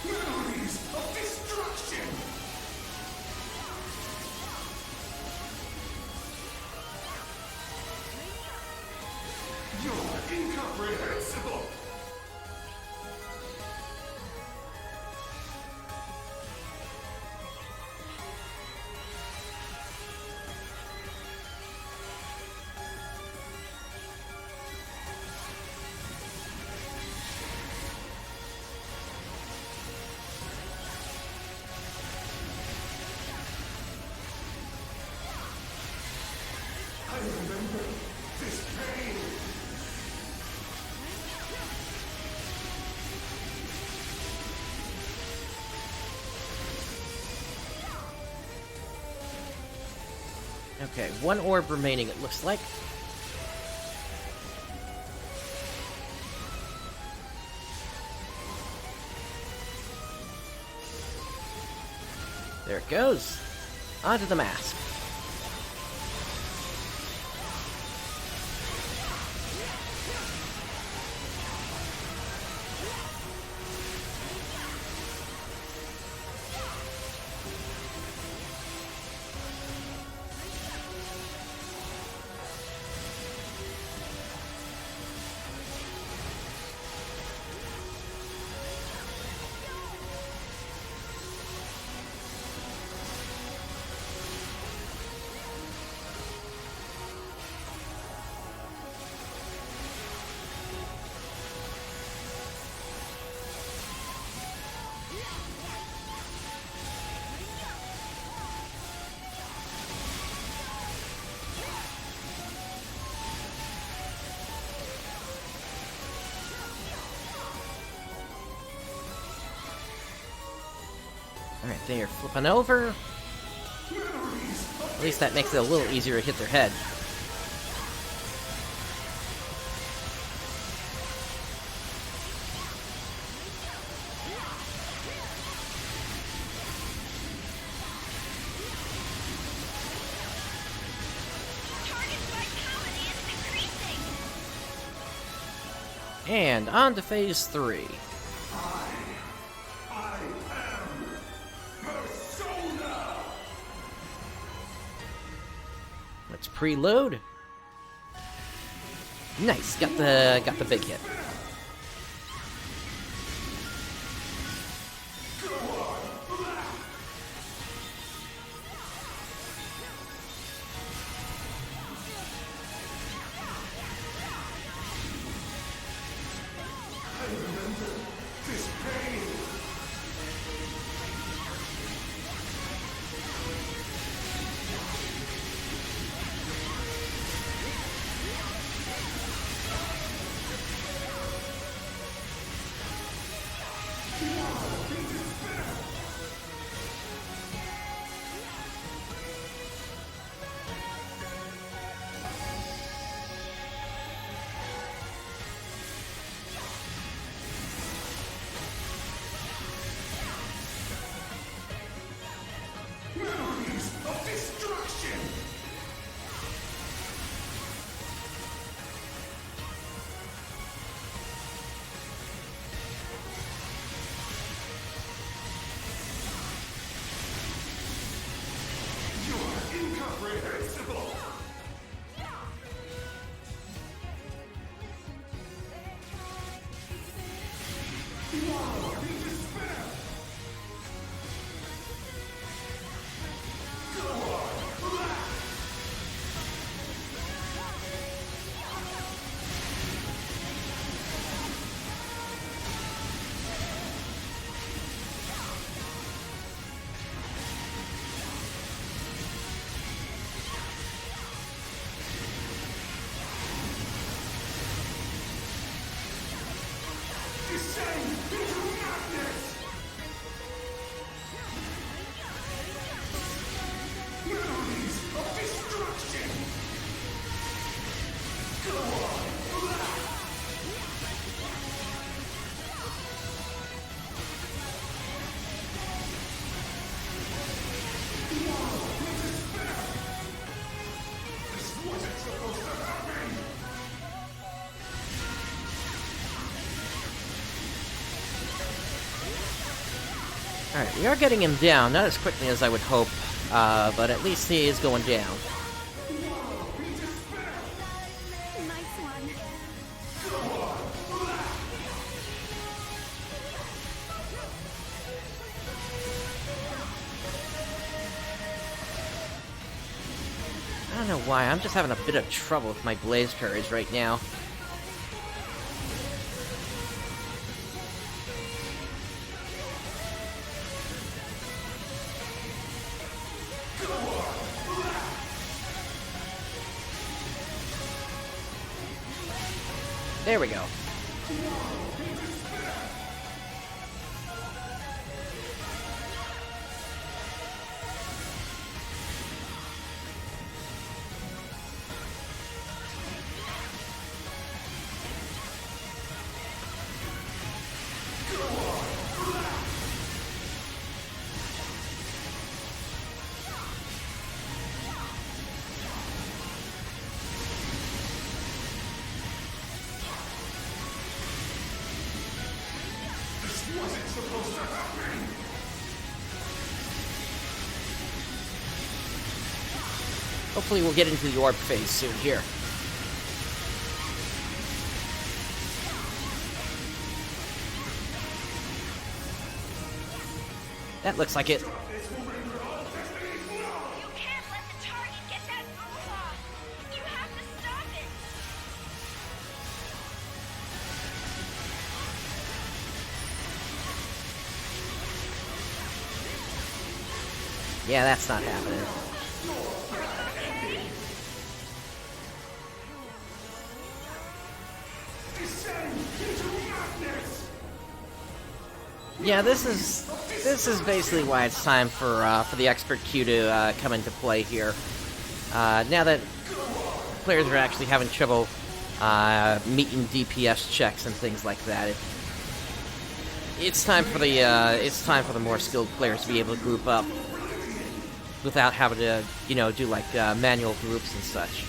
Memories of destruction! You're incomprehensible! I remember this pain. Okay, one orb remaining, it looks like. There it goes. Onto the mask. Alright, they're flipping over. At least that makes it a little easier to hit their head. And on to phase 3. Let's preload. Nice, got the big hit. Alright, we are getting him down, not as quickly as I would hope, but at least he is going down. Nice one. I don't know why, I'm just having a bit of trouble with my blaze parries right now. There we go. hopefully we'll get into the orb phase soon here. That looks like it. You can't let the target get that move off. You have to stop it. Yeah, that's not happening. Yeah, this is basically why it's time for the expert queue to come into play here. Now that players are actually having trouble meeting DPS checks and things like that, it's time for the more skilled players to be able to group up without having to, do like manual groups and such.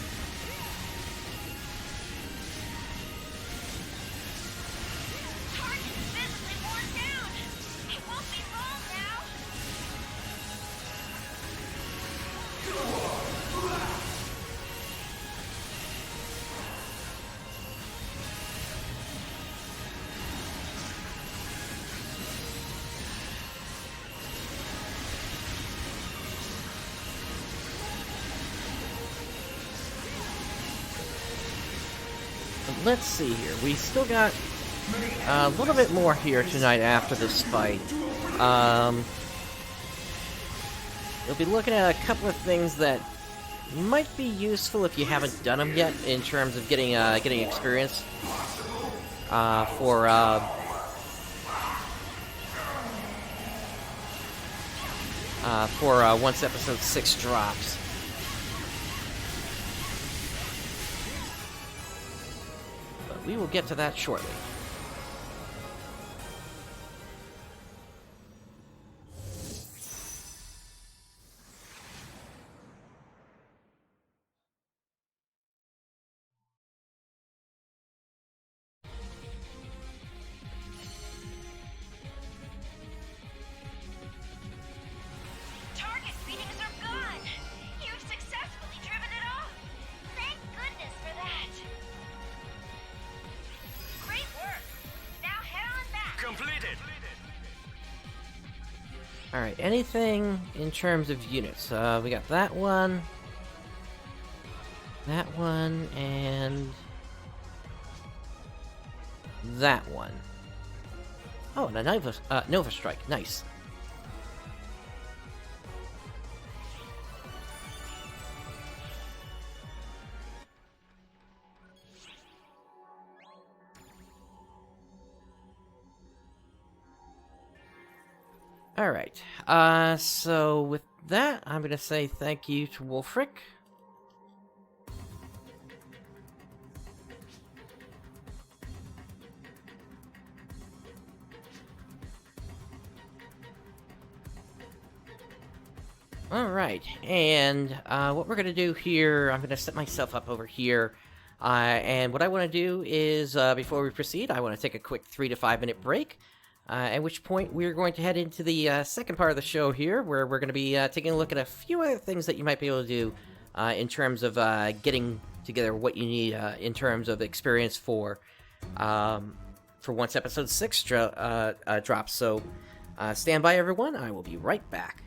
Let's see here. We still got a little bit more here tonight after this fight. You'll be looking at a couple of things that might be useful if you haven't done them yet in terms of getting experience for once episode 6 drops. We will get to that shortly. Target readings are gone. You've successfully driven it off. Thank goodness for that. Great work. Now head on back. Completed. Alright, anything in terms of units? We got that one, and that one. Oh, and a Nova Strike. Nice. Alright, so with that, I'm gonna say thank you to Wolfric. Alright, and what we're gonna do here, I'm gonna set myself up over here, and what I want to do is, before we proceed, I want to take a quick 3 to 5 minute break. At which point we're going to head into the second part of the show here, where we're going to be taking a look at a few other things that you might be able to do in terms of getting together what you need in terms of experience for once episode 6 drops. So stand by, everyone. I will be right back.